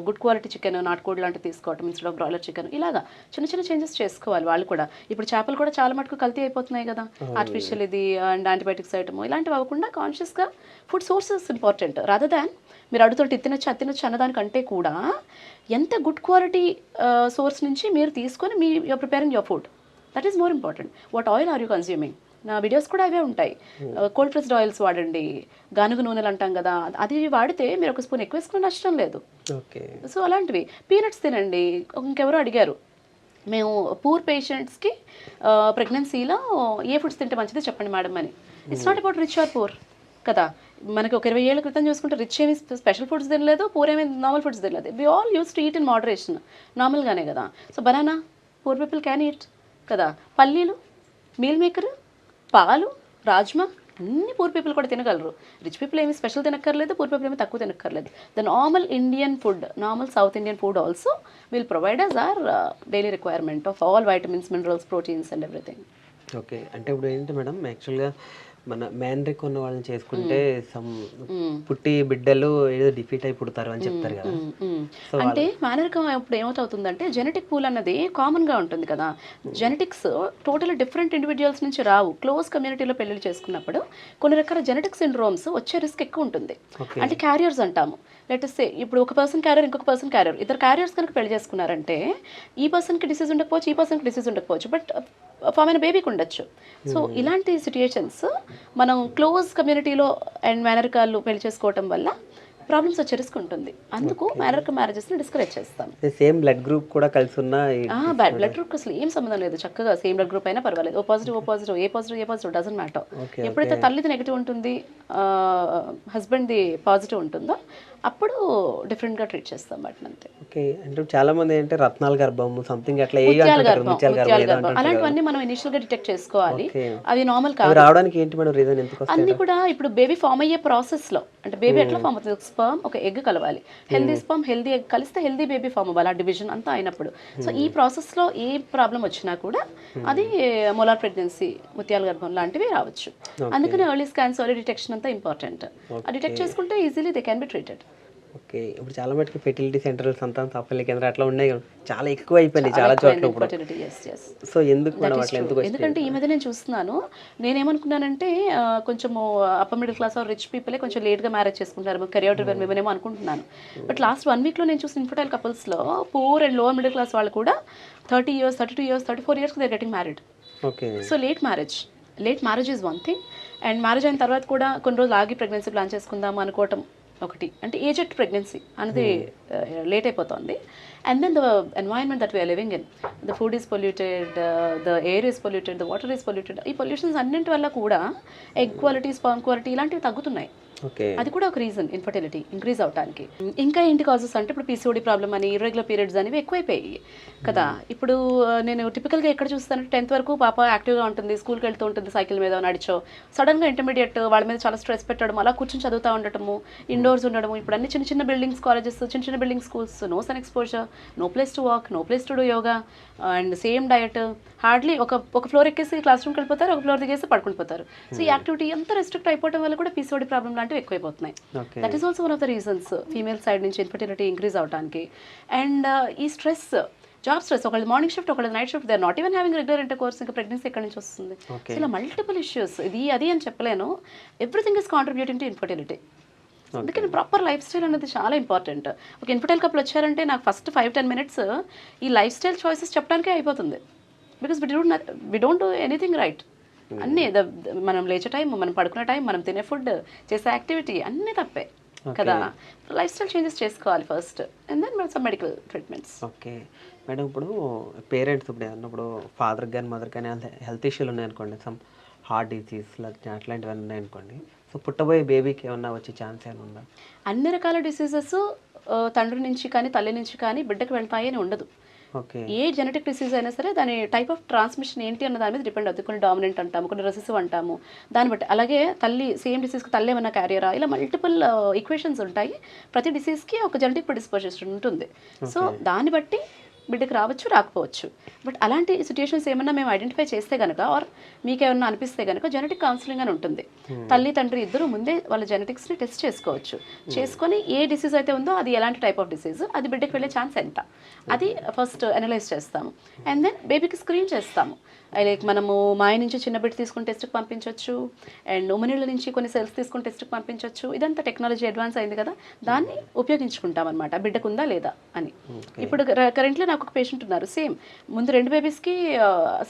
గుడ్ క్వాలిటీ చికెన్, నాటుకోడి లాంటివి తీసుకోవటం ఇన్స్టెడ్ ఆఫ్ బ్రాయిలర్ చికెన్. ఇలాగా చిన్న చిన్న చేంజెస్ చేసుకోవాలి వాళ్ళు కూడా. ఇప్పుడు చేపలు కూడా చాలా మటుకు కల్తీ అయిపోతున్నాయి కదా, ఆర్టిఫిషియల్ ఇది అండ్ యాంటీబయాటిక్స్ ఐటమ్, ఇలాంటివి అవ్వకుండా కాన్షియస్గా food sources important. Rather than మీరు అడుగుతుంటే తినొచ్చు అది తినొచ్చు అన్నదానికంటే కూడా ఎంత గుడ్ క్వాలిటీ సోర్స్ నుంచి మీరు తీసుకొని you're preparing your food, that is more important. What oil are you consuming? నా వీడియోస్ కూడా అవే ఉంటాయి. కోల్డ్ ప్రెస్డ్ ఆయిల్స్ వాడండి, గానుగ నూనెలు అంటాం కదా, అది వాడితే మీరు ఒక స్పూన్ ఎక్కువ వేసుకుని నష్టం లేదు. సో అలాంటివి. పీనట్స్ తినండి. ఇంకెవరో అడిగారు, మేము పూర్ పేషెంట్స్కి ప్రెగ్నెన్సీలో ఏ ఫుడ్స్ తింటే మంచిది చెప్పండి మేడం అని. It's not about rich or poor కదా. మనకి ఒక 20 ఏళ్ళ క్రితం చూసుకుంటే రిచ్ ఏమి స్పెషల్ ఫుడ్స్ తినలేదు, పూర్ ఏమి నార్మల్ ఫుడ్స్ తినలేదు. We all use to eat in moderation, నార్మల్గానే కదా. So banana poor people can eat కదా. పల్లీలు, మీల్ మేకర్, పాలు, రాజ్మా అన్ని పూర్ పీపుల్ కూడా తినగలరు. రిచ్ పీపుల్ ఏమి స్పెషల్ తినక్కర్లేదు, పూర్ పీపుల్ ఏమి తక్కువ తినక్కర్లేదు. The normal Indian food, normal South Indian food also will provide us our daily requirement of all vitamins, minerals, proteins and everything. Okay, అంటే ఇప్పుడు ఏంటి మేడం, యాక్చువల్గా మన మ్యాన్రిక్ ఉన్న వాళ్ళని చేసుకుంటే సమ్ పుట్టి బిడ్డలు ఏదో డిఫీట్ అయి పుడతారు అని చెప్తారు కదా. అంటే మ్యానరికం ఇప్పుడు ఏమవుతుందంటే జెనెటిక్ పూల్ అన్నది కామన్గా ఉంటుంది కదా. జెనెటిక్స్ టోటల్ డిఫరెంట్ ఇండివిజువల్స్ నుంచి రావు. క్లోజ్ కమ్యూనిటీలో పెళ్లి చేసుకున్నప్పుడు కొన్ని రకాల జెనెటిక్ సిండ్రోమ్స్ వచ్చే రిస్క్ ఎక్కువ ఉంటుంది. అంటే క్యారియర్స్ అంటాము. లెట్స్ సే ఇప్పుడు ఒక పర్సన్ క్యారియర్, ఇంకొక పర్సన్ క్యారియర్, ఇద్దరు క్యారియర్స్ కనుక పెళ్లి చేసుకున్నారంటే ఈ పర్సన్కి డిసీజ్ ఉండకపోవచ్చు, ఈ పర్సన్కి డిసీజ్ ఉండకపోవచ్చు, బట్ ఫామ్ అయిన బేబీకి ఉండొచ్చు. సో ఇలాంటి సిచ్యుయేషన్స్ మనం క్లోజ్ కమ్యూనిటీలో అండ్ మేనరికాలు పెళ్లి చేసుకోవటం వల్ల ప్రాబ్లమ్స్ వచ్చే రిస్క్ ఉంటుంది. అందుకు మేనరిక మ్యారేజెస్ని డిస్కరేజ్ చేస్తాం. సేమ్ బ్లడ్ గ్రూప్ కూడా కలిసి ఉన్న బ్లడ్ గ్రూప్ అసలు ఏం సంబంధం లేదు. చక్కగా సేమ్ బ్లడ్ గ్రూప్ అయినా పర్వాలేదు. O positive, A positive doesn't matter. ఎప్పుడైతే తల్లిది నెగిటివ్ ఉంటుంది, హస్బెండ్ది పాజిటివ్ ఉంటుందో అప్పుడు డిఫరెంట్గా ట్రీట్ చేస్తాం వాటిని, అంతే. ఓకే, అంటే చాలా మంది అంటే రత్నాల గర్భం సంథింగ్ అట్లా ముత్యాల గర్భం అలాంటివన్నీ మనం ఇనిషియల్గా డిటెక్ట్ చేసుకోవాలి. అవి నార్మల్ కాదు. రావడానికి ఏంటి మేడం రీజన్? ఎందుకు అన్ని కూడా ఇప్పుడు బేబీ ఫామ్ అయ్యే ప్రాసెస్లో, అంటే బేబీ ఎట్లా ఫామ్ అవుతుంది, ఒక స్పర్మ్ ఒక ఎగ్ కలవాలి, హెల్దీ స్పర్మ్ హెల్దీ ఎగ్ కలిస్తే హెల్దీ బేబీ ఫామ్ అవ్వాలి, ఆ డివిజన్ అంతా అయినప్పుడు. సో ఈ ప్రాసెస్లో ఏ ప్రాబ్లం వచ్చినా కూడా అది మొలార్ ప్రెగ్నెన్సీ, ముత్యాల గర్భం లాంటివి రావచ్చు. అందుకని ఎర్లీ స్కాన్స్, ఎర్లీ డిటెక్షన్ అంతా ఇంపార్టెంట్. ఆ డిటెక్ట్ చేసుకుంటే easily they can be treated. Okay, ఇప్పుడు చాలా మటుకు ఫెర్టిలిటీ సెంటర్లు, సంతాన సాఫల్య కేంద్రం అట్లా ఉన్నాయి, చాలా ఎక్కువ అయిపోయింది చాలా చోట్ల ఇప్పుడు. సో ఎందుకు మేడం అట్లా, ఎందుకంటే ఈ మధ్య నేను చూస్తున్నాను, నేనేమనుకున్నానంటే కొంచెము upper middle class or rich పీపులే కొంచెం లేట్గా మ్యారేజ్ చేసుకుంటారు, కెరియర్ డ్రివెన్ మేమేమో అనుకుంటున్నాను. బట్ లాస్ట్ 1 వీక్లో నేను చూసిన ఇన్ఫర్టైల్ కపుల్స్లో poor and lower middle class వాళ్ళు కూడా 30 years, 32 years, 34 years they getting married. Okay, so late marriage is one thing. And marriage అయిన తర్వాత కూడా కొన్ని రోజులు ఆగి ప్రెగ్నెన్సీ ప్లాన్ చేసుకుందాం అనుకోవటం ఒకటి, అంటే ఏజెడ్ ప్రెగ్నెన్సీ అనేది లేట్ అయిపోతుంది. And then the environment that we're living in, the food is polluted, the air is polluted, the water is polluted. ఈ పొల్యూషన్స్ అన్నింటి వల్ల కూడా ఎగ్ క్వాలిటీ, స్పర్మ్ క్వాలిటీ ఇలాంటివి తగ్గుతున్నాయి. అది కూడా ఒక రీజన్ ఇన్ఫర్టిలిటీ ఇంక్రీజ్ అవడానికి. ఇంకా ఏంటి కాజెస్ అంటే ఇప్పుడు పీసీఓడి ప్రాబ్లమ్ అని, ఇర్రెగ్యులర్ పీరియడ్స్ అనేవి ఎక్కువైపోయాయి కదా. ఇప్పుడు నేను టిపికల్గా ఎక్కడ చూస్తానంటే 10th వరకు పాప యాక్టివ్గా ఉంటుంది, స్కూల్కి వెళ్తూ ఉంటుంది, సైకిల్ మీద నడిచో, సడన్గా ఇంటర్మీడియట్ వాళ్ళ మీద చాలా స్ట్రెస్ పెట్టడం, అలా కూర్చొని చదువుతూ ఉండటము, ఇండోర్స్ ఉండడము. ఇప్పుడు అన్ని చిన్న చిన్న బిల్డింగ్స్, కాలేజెస్, చిన్న చిన్న building schools, no sun exposure, no place to walk, no place to do yoga, and same diet. Hardly ఒక ఫ్లోర్ ఎక్కేసి క్లాస్ రూమ్కి వెళ్ళిపోతారు, ఒక ఫ్లోర్ దిగేసి పడుకుండిపోతారు. సో ఈ యాక్టివిటీ ఎంత రెస్ట్రిక్ట్ అయిపోవడం వల్ల కూడా పీసీఓడి ప్రాబ్లమ్ లాంటివి ఎక్కువైపోతున్నాయి. That is also one of the reasons female side నుంచి ఇన్ఫర్టిలిటీ ఇంక్రీజ్ అవడానికి. అండ్ ఈ స్ట్రెస్, జాబ్ స్ట్రెస్, ఒకళ్ళు మార్నింగ్ షిఫ్ట్, ఒకళ్ళు night shift, they are not even having regular inter course, ఇంకా ప్రెగ్నెన్సీ ఎక్కడి నుంచి వస్తుంది? సో ఇలా మల్టిపుల్ ఇష్యూస్, ఇది అది అని చెప్పలేను. Everything is contributing to infertility. అందుకని ప్రాపర్ లైఫ్ స్టైల్ అనేది చాలా ఇంపార్టెంట్. ఒక ఇన్ఫర్టైల్ కపుల్ వచ్చారంటే నాకు ఫస్ట్ 5-10 minutes ఈ లైఫ్ స్టైల్ చాయిసెస్ చెప్పడానికే అయిపోతుంది. Because we don't do anything right. అన్నీ మనం లేచే టైం, మనం పడుకునే టైం, మనం తినే ఫుడ్, చేసే యాక్టివిటీ అన్నీ తప్పే కదా. లైఫ్ స్టైల్ చేంజెస్ చేసుకోవాలి first, and then some medical treatments. Okay madam, ఇప్పుడు పేరెంట్స్ ఇప్పుడు అన్నప్పుడు ఫాదర్కి కానీ మదర్ కానీ హెల్త్ ఇష్యూలు ఉన్నాయనుకోండి, సమ్ హార్ట్ డిసీజ్ అట్లాంటివన్నీ ఉన్నాయనుకోండి, సో పుట్టబోయే బేబీకి ఏమన్నా వచ్చే ఛాన్స్ ఏమైనా ఉందా? అన్ని రకాల డిసీజెస్ తండ్రి నుంచి కానీ తల్లి నుంచి కానీ బిడ్డకు వెళ్తాయి అని ఉండదు. ఏ జెనెటిక్ డిసీజ్ అయినా సరే దాని టైప్ ఆఫ్ ట్రాన్స్మిషన్ ఏంటి అన్న దాని మీద డిపెండ్ అవుతుంది. కొన్ని డామినెంట్ అంటాము, కొన్ని రెసెసివ్ అంటాము, దాన్ని బట్టి. అలాగే తల్లి సేమ్ డిసీజ్కి తల్లి ఏమన్నా క్యారియరా, ఇలా మల్టిపుల్ ఈక్వేషన్స్ ఉంటాయి. ప్రతి డిసీజ్కి ఒక జెనెటిక్ ప్రిడిస్పోజిషన్ ఉంటుంది. సో దాన్ని బట్టి బిడ్డకి రావచ్చు, రాకపోవచ్చు. బట్ అలాంటి సిచ్యుయేషన్స్ ఏమన్నా మేము ఐడెంటిఫై చేస్తే కనుక, ఆర్ మీకేమన్నా అనిపిస్తే కనుక జెనెటిక్ కౌన్సిలింగ్ అని ఉంటుంది. తల్లి తండ్రి ఇద్దరు ముందే వాళ్ళ జెనెటిక్స్ని టెస్ట్ చేసుకోవచ్చు. చేసుకొని ఏ డిసీజ్ అయితే ఉందో అది ఎలాంటి టైప్ ఆఫ్ డిసీజ్, అది బిడ్డకి వెళ్ళే ఛాన్స్ ఎంత, అది ఫస్ట్ అనలైజ్ చేస్తాము. అండ్ దెన్ బేబీకి స్క్రీన్ చేస్తాము. లైక్ మనము మాయ నుంచి చిన్న బిడ్డ తీసుకుని టెస్ట్కి పంపించవచ్చు, అండ్ ఉమ్మనీళ్ళ నుంచి కొన్ని సెల్స్ తీసుకుని టెస్ట్కి పంపించవచ్చు. ఇదంతా టెక్నాలజీ అడ్వాన్స్ అయింది కదా, దాన్ని ఉపయోగించుకుంటాం అనమాట, బిడ్డకు ఉందా లేదా అని. ఇప్పుడు కరెంట్లో నాకు ఒక పేషెంట్ ఉన్నారు, సేమ్ ముందు 2 బేబీస్కి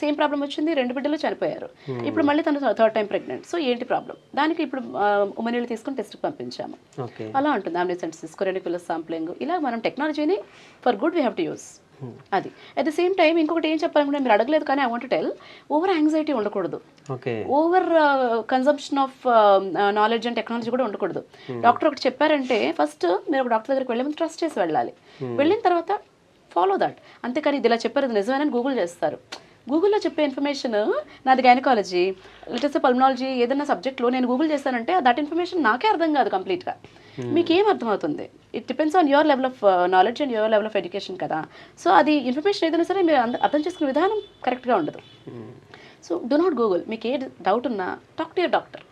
సేమ్ ప్రాబ్లం వచ్చింది, 2 బిడ్డలు చనిపోయారు. ఇప్పుడు మళ్ళీ తను 3rd time ప్రెగ్నెంట్. సో ఏంటి ప్రాబ్లం, దానికి ఇప్పుడు ఉమ్మనీళ్ళు తీసుకుని టెస్ట్కి పంపించాము. అలా ఉంటుంది. ఆమ్నిసెంటసిస్, కొరెనికులస్ శాంప్లింగ్, ఇలా మనం టెక్నాలజీని for good we have to use. అది అట్ ద సేమ్ టైం ఇంకొకటి ఏం చెప్పాలనుకుంటే, మీరు అడగలేదు కానీ I want to tell, over anxiety ఉండకూడదు, over consumption of knowledge and technology కూడా ఉండకూడదు. డాక్టర్ ఒకటి చెప్పారంటే ఫస్ట్ మీరు ఒక డాక్టర్ దగ్గరికి వెళ్ళే ముందు ట్రస్ట్ చేసి వెళ్ళాలి. వెళ్ళిన తర్వాత ఫాలో దట్. అంతేకాని ఇది ఇలా చెప్పారు, ఇది నిజమేనని గూగుల్ చేస్తారు. గూగుల్లో చెప్పే ఇన్ఫర్మేషన్, నాది గైనకాలజీ, లేటెస్ట్ పల్మనాలజీ, ఏదైనా సబ్జెక్ట్లో నేను గూగుల్ చేస్తానంటే దట్ ఇన్ఫర్మేషన్ నాకే అర్థం కాదు కంప్లీట్గా. మీకేం అర్థమవుతుంది? It depends on your level of knowledge and your level of education కదా. సో అది ఇన్ఫర్మేషన్ ఏదైనా సరే మీరు అర్థం చేసుకునే విధానం కరెక్ట్గా ఉండదు. So do not Google. మీకు ఏ డౌట్ ఉన్నా talk to your doctor.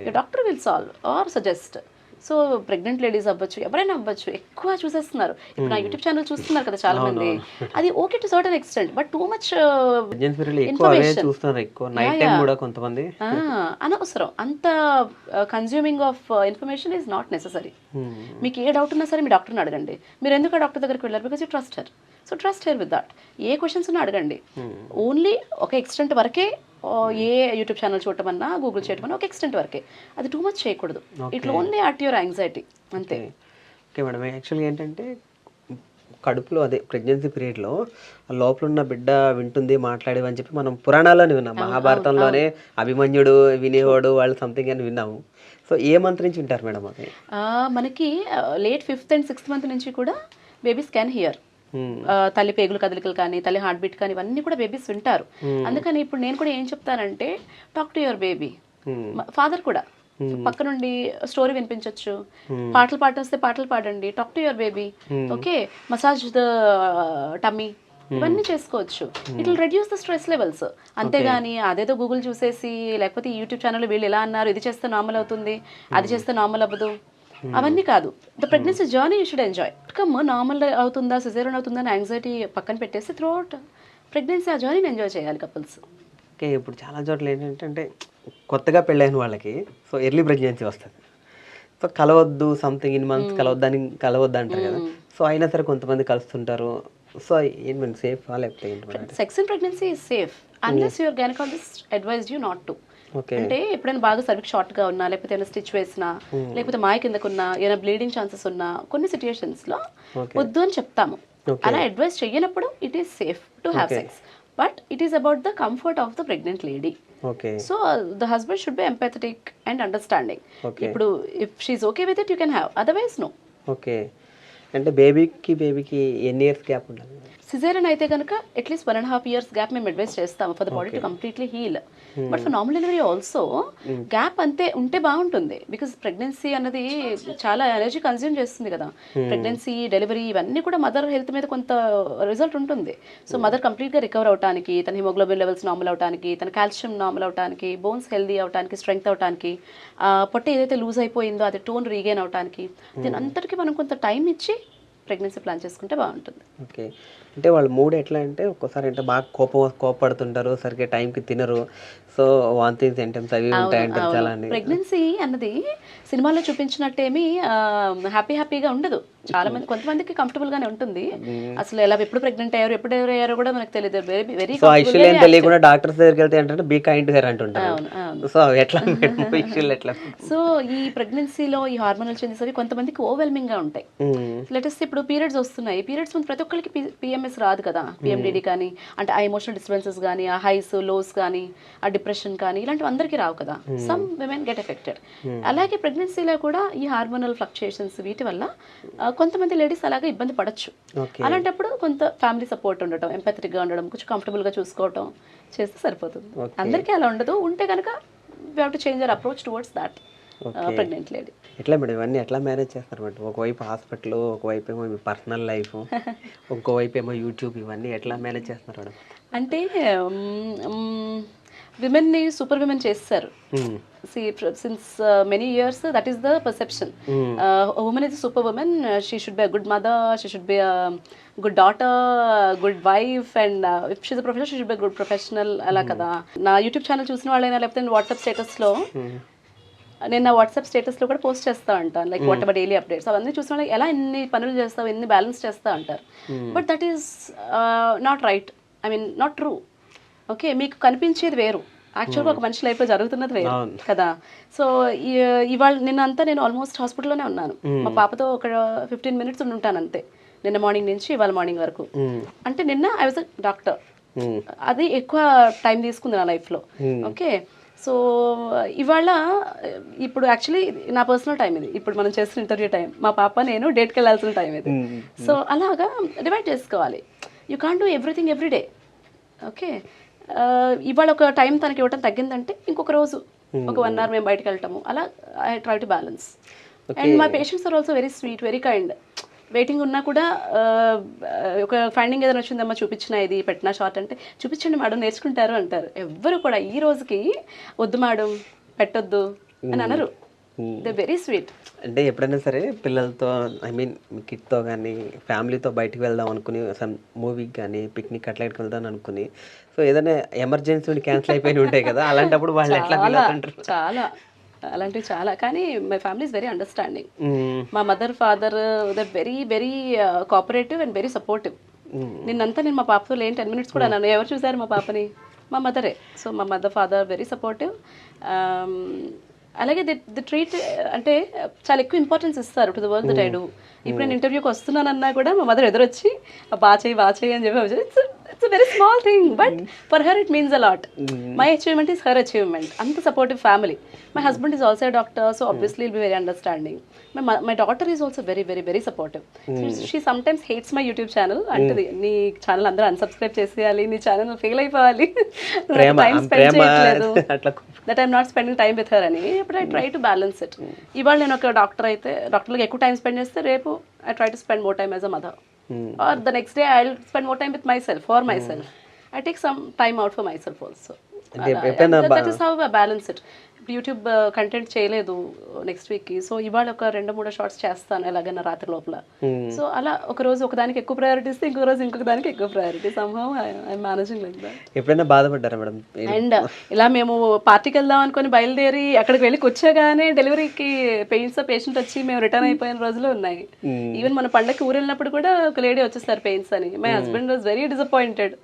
Your doctor will solve or suggest. So pregnant ladies అవ్వచ్చు, ఎవరైనా అవ్వచ్చు, ఎక్కువ చూసేస్తున్నారు. ఇప్పుడు నా యూట్యూబ్ ఛానల్ చూస్తున్నారు కదా చాలా మంది, అది okay to certain extent, but too much అనవసరం. అంత consuming of information is not necessary. మీకు ఏ డౌట్ ఉన్నా సరే మీ డాక్టర్ని అడగండి. మీరు ఎందుకు ఆ డాక్టర్ దగ్గరికి వెళ్ళారు? Because you trust her. So trust her with that. A questions ఉన్నా అడగండి. ఓన్లీ ఒక ఎక్స్టెంట్ వరకే ఏ యూట్యూబ్ ఛానల్ చూడటమన్నా, గూగుల్ చేయటమన్నా ఒక ఎక్స్టెంట్ వరకే. అది టూ మచ్ చేయకూడదు. ఇట్లా ఓన్లీ అట్ యువర్ యాంగ్జైటీ అంతే. ఓకే మేడం, యాక్చువల్గా ఏంటంటే కడుపులో అదే ప్రెగ్నెన్సీ పీరియడ్లో లోపల ఉన్న బిడ్డ వింటుంది మాట్లాడేవి అని చెప్పి మనం పురాణాల్లోనే విన్నాం. మహాభారతంలోనే అభిమన్యుడు వినేవాడు వాళ్ళు సంథింగ్ అని విన్నాము. సో ఏ మంత్ నుంచి వింటారు మేడం? అది మనకి late 5th and 6th month నుంచి కూడా బేబీస్ క్యాన్ హియర్. తల్లి పేగులు కదలికలు కానీ, తల్లి హార్ట్ బీట్ కానీ, ఇవన్నీ కూడా బేబీస్ వింటారు. అందుకని ఇప్పుడు నేను కూడా ఏం చెప్తానంటే, talk to your baby. Father కూడా పక్క నుండి స్టోరీ వినిపించవచ్చు, పాటలు పాటొస్తే పాటలు పాడండి, talk to your baby. Okay, massage the tummy, ఇవన్నీ చేసుకోవచ్చు. It will reduce the stress levels. అంతేగాని అదేదో గూగుల్ చూసేసి, లేకపోతే యూట్యూబ్ ఛానల్ వీళ్ళు ఇలా అన్నారు, ఇది చేస్తే నార్మల్ అవుతుంది, అది చేస్తే నార్మల్ అవ్వదు, అవన్నీ కాదు. The pregnancy journey you should enjoy. Normal అవుతుందా, సిజేరియన్ అవుతుందా అని యాంగ్జైటీ పక్కన పెట్టేసి త్రూ అవుట్ ప్రెగ్నెన్సీ ఆ జర్నీని ఎంజాయ్ చేయాలి కపుల్స్. ఓకే, ఇప్పుడు చాలా చోట్ల ఏంటంటే కొత్తగా పెళ్ళైన వాళ్ళకి సో ఎర్లీ ప్రెగ్నెన్సీ వస్తుంది. సో కలవద్దు, సంథింగ్ ఇన్ మంత్స్ కలవద్దు అంటారు కదా. సో అయినా సరే కొంతమంది కలుస్తుంటారు. సో ఏంటి సేఫ్ లేకపోతే ఏంటి? Sex in pregnancy is safe unless your gynaecologist advised you not to. Okay. అంటే ఎప్పుడైనా బాగా సర్విక్ షార్ట్గా ఉన్నా, లేకపోతే ఏమైనా స్టిచ్ వేసినా, లేకపోతే మాయ కిందకున్నా, ఏమైనా బ్లీడింగ్ ఛాన్సెస్ ఉన్నా, కొన్ని సిచ్యుయేషన్స్లో వద్దు అని చెప్తాము. అలా అడ్వైస్ చేయనప్పుడు it is safe to have sex, but it is about the comfort of the pregnant lady. Okay. So the husband should be empathetic and understanding. ఇప్పుడు if she's okay with it you can have, otherwise no. Okay. అంటే బేబీకి ఎన్ని years gap ఉండాలి? Caesarean అయితే కనుక at least 1.5 years gap మేము advice చేస్తాము for the body to completely heal. But for normal delivery also gap అంతే ఉంటే బాగుంటుంది. బికాస్ ప్రెగ్నెన్సీ అన్నది చాలా ఎనర్జీ కన్జ్యూమ్ చేస్తుంది కదా. ప్రెగ్నెన్సీ, డెలివరీ ఇవన్నీ కూడా మదర్ హెల్త్ మీద కొంత రిజల్ట్ ఉంటుంది. సో మదర్ కంప్లీట్గా రికవర్ అవడానికి, తన హిమోగ్లోబిన్ లెవెల్స్ నార్మల్ అవడానికి, తన కాల్షియం నార్మల్ అవడానికి, బోన్స్ హెల్దీ అవడానికి, స్ట్రెంగ్త్ అవడానికి, పొట్ట ఏదైతే లూజ్ అయిపోయిందో అది టోన్ రీగైన్ అవడానికి, దీని అంతటికీ మనం కొంత టైం ఇచ్చి ప్రెగ్నెన్సీ ప్లాన్ చేసుకుంటే బాగుంటుంది. ఓకే. అంటే వాళ్ళ మూడ్ ఎట్లా అంటే ఒక్కోసారి అంటే బాగా కోపడుతుంటారు, సరిగ్గా టైంకి తినరు, సో వాంతింగ్ సింటమ్స్ అవి ఉంటాయంటారు చాలా. ప్రెగ్నెన్సీ అన్నది సినిమాలో చూపించినట్టేమి హ్యాపీగా ఉండదు. చాలా మంది, కొంతమందికి కంఫర్టబుల్ గానే ఉంటుంది. అసలు ఎలా ఎప్పుడు ప్రెగ్నెంట్ అయ్యారు, ఎప్పుడు ఎవరు అయ్యారో కూడా మనకు తెలియదు. వెరీ ఐశ్వర్యం తెలియకుండా డాక్టర్స్ దగ్గరికి వెళ్తే అంటే బీ కైండ్ హెయిర్ అంటుంటారు. సో ఎట్లా ఎట్లా? సో ఈ ప్రెగ్నెన్సీలో ఈ హార్మోనల్ చేంజెస్ అవి కొంతమందికి ఓవర్వెల్మింగ్ గా ఉంటాయి. లేటెస్ట్ ఇప్పుడు పీరియడ్స్ వస్తున్నాయి. పీరియడ్స్ ముందు ప్రతి ఒక్కరికి పిఎంఎస్ రాదు కదా, పిఎండిడి కానీ, అంటే ఆ ఎమోషనల్ డిస్టర్బెన్సెస్ కానీ, ఆ హైస్ లోస్ కానీ, ఆ డిప్రెషన్ కానీ, ఇలాంటివి అందరికీ రావు కదా. Some women get affected. అలాగే ప్రెగ్నెన్సీలో కూడా ఈ హార్మోనల్ ఫ్లక్చుయేషన్స్ వీటి వల్ల కొంతమంది లేడీస్ అలాగే ఇబ్బంది పడచ్చు. అలాంటప్పుడు కొంత ఫ్యామిలీ సపోర్ట్ ఉండటం, ఎంపథెటిక్గా ఉండడం, కొంచెం కంఫర్టబుల్గా చూసుకోవటం చేస్తే సరిపోతుంది. అందరికీ అలా ఉండదు. ఉంటే కనుక we have to change our approach towards that pregnant lady. ఎట్లా మేడం ఇవన్నీ ఎట్లా మేనేజ్ చేస్తారు మేడం? ఒకవైపు హాస్పిటల్, ఒకవైపు ఏమో మీ పర్సనల్ లైఫ్, ఇంకోవైపు ఏమో యూట్యూబ్, ఇవన్నీ ఎట్లా మేనేజ్ చేస్తున్నారు మేడం? అంటే విమెన్ని సూపర్ విమెన్ చేస్తారు. Since many years that is the perception. Women is super women, she should be a good mother, she should be a good daughter, good wife, and if she's a professional she should be good professional. అలా కదా. నా YouTube channel చూసిన వాళ్ళైనా, లేకపోతే WhatsApp స్టేటస్లో, నేను నా WhatsApp స్టేటస్లో కూడా పోస్ట్ చేస్తూ ఉంటాను, like what ever daily updates. అవన్నీ చూసిన వాళ్ళకి ఎలా ఎన్ని పనులు చేస్తావు, ఎన్ని బ్యాలెన్స్ చేస్తూ అంటారు. But that is not right, I mean not true. Okay, మీకు కనిపించేది వేరు, యాక్చువల్గా ఒక మనిషి లైఫ్లో జరుగుతున్నది వేరు కదా. సో ఇవాళ నిన్నంతా నేను ఆల్మోస్ట్ హాస్పిటల్లోనే ఉన్నాను. మా పాపతో ఒక 15 minutes ఉంటాను అంతే, నిన్న మార్నింగ్ నుంచి ఇవాళ మార్నింగ్ వరకు. అంటే నిన్న ఐ వాజ్ అ డాక్టర్, అది ఎక్కువ టైం తీసుకుంది నా లైఫ్లో. ఓకే, సో ఇవాళ ఇప్పుడు యాక్చువల్లీ నా పర్సనల్ టైం ఇది, ఇప్పుడు మనం చేస్తున్న ఇంటర్వ్యూ టైం, మా పాప నేను డేట్కి వెళ్ళాల్సిన టైం ఇది. సో అలాగా డివైడ్ చేసుకోవాలి. You can't do everything every day. Okay, ఇవాళ ఒక టైం తనకి ఇవ్వటం తగ్గిందంటే ఇంకొక రోజు ఒక 1 hour మేము బయటకు వెళ్ళటము, అలా I try to balance. And my patients are also very sweet, very kind. Waiting ఉన్నా కూడా ఒక ఫైండింగ్ ఏదైనా వచ్చిందమ్మా చూపించిన, ఇది పెట్టిన షార్ట్ అంటే చూపించండి మేడం నేర్చుకుంటారు అంటారు. ఎవ్వరు కూడా ఈ రోజుకి వద్దు మేడం పెట్టొద్దు అని అనరు. They very sweet. అంటే ఎప్పుడైనా సరే పిల్లలతో, ఐ మీన్ కిడ్తో కానీ ఫ్యామిలీతో బయటికి వెళ్దాం అనుకుని, సమ్ మూవీకి కానీ పిక్నిక్ అట్లా వెళ్దాం అనుకుని, సో ఏదైనా ఎమర్జెన్సీ క్యాన్సిల్ అయిపోయి ఉంటాయి కదా, అలాంటప్పుడు వాళ్ళు ఎట్లా ఫీల్ అవుతుంటారు? చాలా అలాంటివి చాలా. కానీ my family is very understanding. మా mother, father they very very cooperative and very supportive. నిన్నంతా నేను మా పాపతో లేని 10 minutes కూడా నన్ను ఎవరు చూసారు మా పాపని? మా మదరే. సో మా మదర్, ఫాదర్ వెరీ సపోర్టివ్. అలాగే ది ట్రీట్ అంటే చాలా ఎక్కువ ఇంపార్టెన్స్ ఇస్తారు to the work that I do. ఇప్పుడు నేను ఇంటర్వ్యూకి వస్తున్నానన్నా కూడా మా మదర్ ఎదురొచ్చి బాగా చేయి అని చెప్పి, it's a very small thing but for her it means a lot. My achievement is her achievement. అంత supportive family. My husband is also doctor, so obviously will be very understanding. My daughter is also very very very supportive. She sometimes hates my YouTube channel. అంటది, నీ channel అందరూ unsubscribe చేసేయాలి, నీ channel fail అయిపోవాలి, time spend చేయట్లేదు, that I'm not spending time with her అని. ఇప్పుడు I try to balance it. ఇవాళ నేను ఒక డాక్టర్ అయితే డాక్టర్లకు ఎక్కువ టైం స్పెండ్ చేస్తే, రేపు I try to spend more time as a mother. Or the next day I'll spend more time with myself, for myself. I take some time out for myself also. That is how I balance it. YouTube content చేయలేదు next వీక్కి, so ఇవాళ ఒక 2-3 shorts చేస్తాను ఎలాగైనా రాత్రి లోపల. So అలా ఒక రోజు ఒక దానికి ఎక్కువ ప్రయారిటీ ఇస్తే, ఇంకో రోజు ఇంకొక దానికి ఎక్కువ priority. Somehow I'm managing like that. ఎప్పుడైనా బాధపడ్డారా మేడం? అండ్ ఇలా మేము పార్టీకి వెళ్దాం అనుకుని బయలుదేరి అక్కడికి వెళ్ళి కూర్చోగానే డెలివరీకి పెయిన్స్ పేషెంట్ వచ్చి మేము రిటర్న్ అయిపోయిన రోజులు ఉన్నాయి. ఈవెన్ మన పండగకి ఊరు వెళ్ళినప్పుడు కూడా ఒక లేడీ వచ్చేసారు పెయిన్స్ అని. My husband was very disappointed.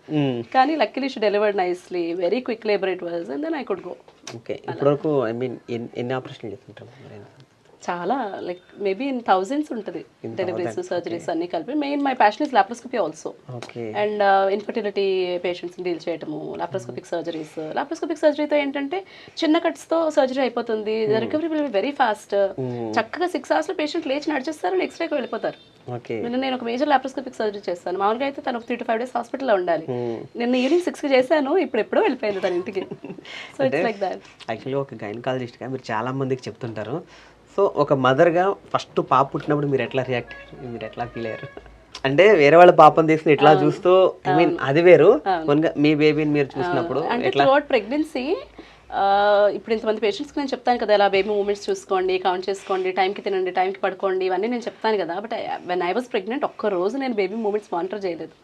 కానీ luckily she delivered nicely, very quick labour it was, and then I could go. Okay, ఇప్పటివరకు ఐ మీన్ ఎన్ని ఆపరేషన్లు చేస్తుంటారు మరి? చాలా లైక్ మేబీ ఇన్ థౌజండ్స్ ఉంటుంది డెలివరీస్ సర్జరీస్ అన్ని కలిపి. Main my passion is laparoscopy also. Okay. And infertility patients deal చేయటము, లాప్రోస్కోపిక్ సర్జరీస్. లాప్రోస్కోపిక్ సర్జరీతో ఏంటంటే చిన్న కట్స్తో సర్జరీ అయిపోతుంది, recovery will be very fast. చక్కగా 6 hours లో పేషెంట్ లేచి నడిచేస్తారు, నెక్స్ట్ డేకి వెళ్ళిపోతారు. ఓకే. నేను ఒక మేజర్ లాప్రోస్కోపిక్ సర్జరీ చేస్తాను. మామూలుగా అయితే తను 3 to 5 days హాస్పిటల్లో ఉండాలి. నిన్న ఈవినింగ్ 6కి చేశాను, ఇప్పుడు ఎప్పుడో వెళ్ళిపోయింది తన ఇంటికి. So it's like that. Actually ఒక గైనకాలజిస్ట్గా మీరు చాలా మందికి చెప్తుంటారు. సో ఒక మదర్గా ఫస్ట్ పాప పుట్టినప్పుడు మీరు ఎట్లా రియాక్ట్ అయ్యారు, మీరు ఎట్లా ఫీల్ అయ్యారు? అంటే వేరే వాళ్ళ పాపని తీసుకుని ఇట్లా చూస్తూ ఐ మీన్ అది వేరు, మీ బేబీని మీరు చూసినప్పుడు అంటే త్రూఅవుట్ ప్రెగ్నెన్సీ ఇప్పుడు ఇంతమంది పేషెంట్స్కి నేను చెప్తాను కదా, ఇలా బేబీ మూమెంట్స్ చూసుకోండి, కౌంట్ చేసుకోండి, టైంకి తినండి, టైంకి పడుకోండి, ఇవన్నీ నేను చెప్తాను కదా. But when I was pregnant ఒక్క రోజు నేను బేబీ మూమెంట్స్ మానిటర్ చేయలేదు.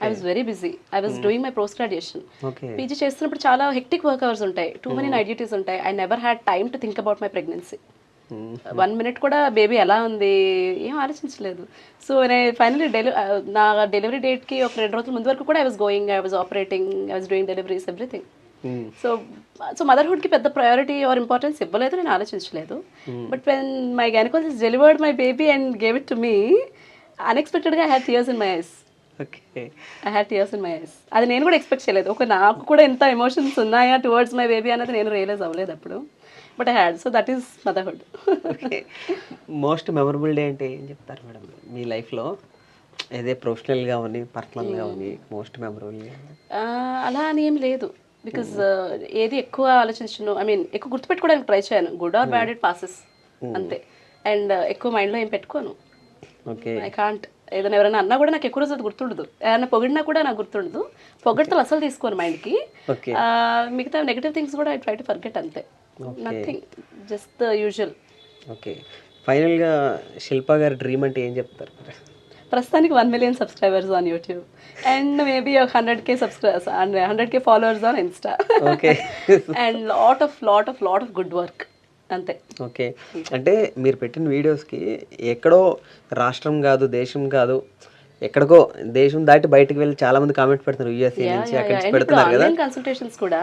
I was very busy. I was doing my post graduation. PG చేస్తున్నప్పుడు చాలా హెక్టిక్ వర్క్ అవర్స్ ఉంటాయి, టూ మెనీ నైట్ డ్యూటీస్ ఉంటాయి. I never had time to think about my pregnancy. 1 minute కూడా baby ఎలా ఉంది ఏం ఆలోచించలేదు. సో ఫైనలీ నా డెలివరీ డేట్కి ఒక 2 రోజుల ముందు వరకు కూడా I was going, I was operating, I was doing deliveries, everything. So మదర్హుడ్కి పెద్ద ప్రయారిటీ ఆర్ ఇంపార్టెన్స్ ఇవ్వలేదు, నేను ఆలోచించలేదు. But when my gynaecologist delivered my baby and gave it to me, అన్ఎక్స్పెక్టెడ్గా I had tears in my eyes. I had tears in my eyes. అది నేను కూడా expect చేయలేదు. నాకు కూడా ఎంత ఎమోషన్స్ ఉన్నాయా టువర్డ్స్ మై బేబీ అన్నది నేను రియలైజ్ అవ్వలేదు అప్పుడు. But I had. So that is motherhood. Okay. Most memorable day అంటే ఏం చెప్తారు మేడం మీ లైఫ్లో? ఏదే ప్రొఫెషనల్గా ఉంది, పర్సనల్గా ఉంది, మోస్ట్ మెమరబుల్? అలా అని ఏం లేదు. బికాజ్ ఏది ఎక్కువ ఆలోచించను, ఐ మీన్ ఎక్కువ గుర్తుపెట్టుకోవడానికి ట్రై చేయను. Good or bad it passes అంతే. అండ్ ఎక్కువ మైండ్లో ఏం పెట్టుకోను. ఓకే. I can't. ఏదైనా ఎవరైనా అన్నా కూడా నాకు ఎక్కువ రోజు అది గుర్తుండదు. ఏదైనా పొగిడినా కూడా నాకు గుర్తుండదు. పొగడ్తలు అసలు తీసుకోను మైండ్కి. మిగతా నెగిటివ్ థింగ్స్ కూడా ఐ ట్రై టు ఫర్గెట్ అంతే. Nothing, just the usual. Okay. ఫైనల్గా శిల్ప గారి డ్రీమ్ అంటే ఏం చెప్తారు? ప్రస్తుతానికి 1 million subscribers on YouTube and maybe 100K subscribers and 100K followers on Insta. Okay. And lot of good work. అంతే. Okay. అంటే మీరు పెట్టిన వీడియోస్కి ఎక్కడో రాష్ట్రం కాదు, దేశం కాదు, ఎక్కడికో దేశం దాటి బయటకు వెళ్ళి చాలా మంది కామెంట్ పెడుతున్నారు, యూఎస్ఏ నుంచి అక్కడి నుంచి పెడుతున్నారు కదా. ఆన్లైన్ కన్సల్టేషన్స్ కూడా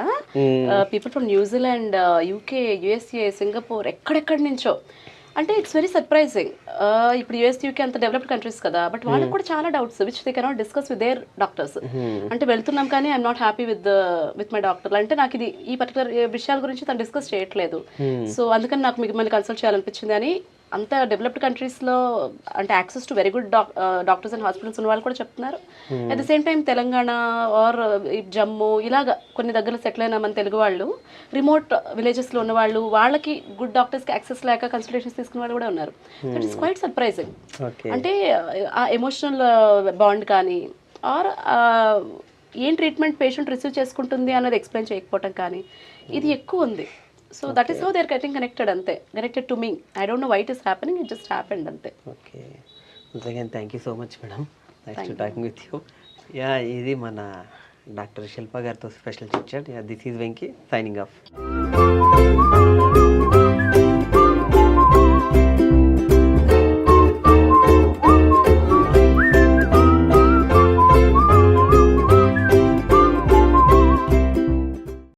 people from New Zealand, UK, USA, Singapore, ఎక్కడెక్కడి నుంచో. అంటే ఇట్స్ వెరీ సర్ప్రైజింగ్. ఇప్పుడు యూఎస్, యూకే అంత డెవలప్డ్ కంట్రీస్ కదా, బట్ వాళ్ళకి కూడా చాలా doubts which they cannot discuss with their doctors. అంటే వెళ్తున్నాం కానీ I'm not happy with my doctor. అంటే నాకు ఇది ఈ పర్టికులర్ విషయాల గురించి తను డిస్కస్ చేయట్లేదు. సో అందుకని నాకు మిమ్మల్ని కన్సల్ట్ చేయాలనిపించింది. అని అంత డెవలప్డ్ కంట్రీస్లో అంటే access to very good doctors and hospitals ఉన్న వాళ్ళు కూడా చెప్తున్నారు. At the same time Telangana or Jammu ఇలాగా కొన్ని దగ్గర సెటిల్ అయిన మన తెలుగు వాళ్ళు, రిమోట్ విలేజెస్లో ఉన్న వాళ్ళు, వాళ్ళకి గుడ్ డాక్టర్స్కి యాక్సెస్ లేక కన్సల్టేషన్స్ తీసుకునే వాళ్ళు కూడా ఉన్నారు. That is quite surprising. అంటే ఆ ఎమోషనల్ బాండ్ కానీ ఆర్ ఏం ట్రీట్మెంట్ పేషెంట్ రిసీవ్ చేసుకుంటుంది అన్నది ఎక్స్ప్లెయిన్ చేయకపోవటం కానీ ఇది ఎక్కువ ఉంది. So that is how they are getting connected ante, connected to me. I don't know why it is happening, it just happened ante. Okay. Once again, thank you so much madam. Nice to talking with you. Yeah, idi mana Dr. Shilpa gartho special chit chat. Yeah, this is Venki signing off.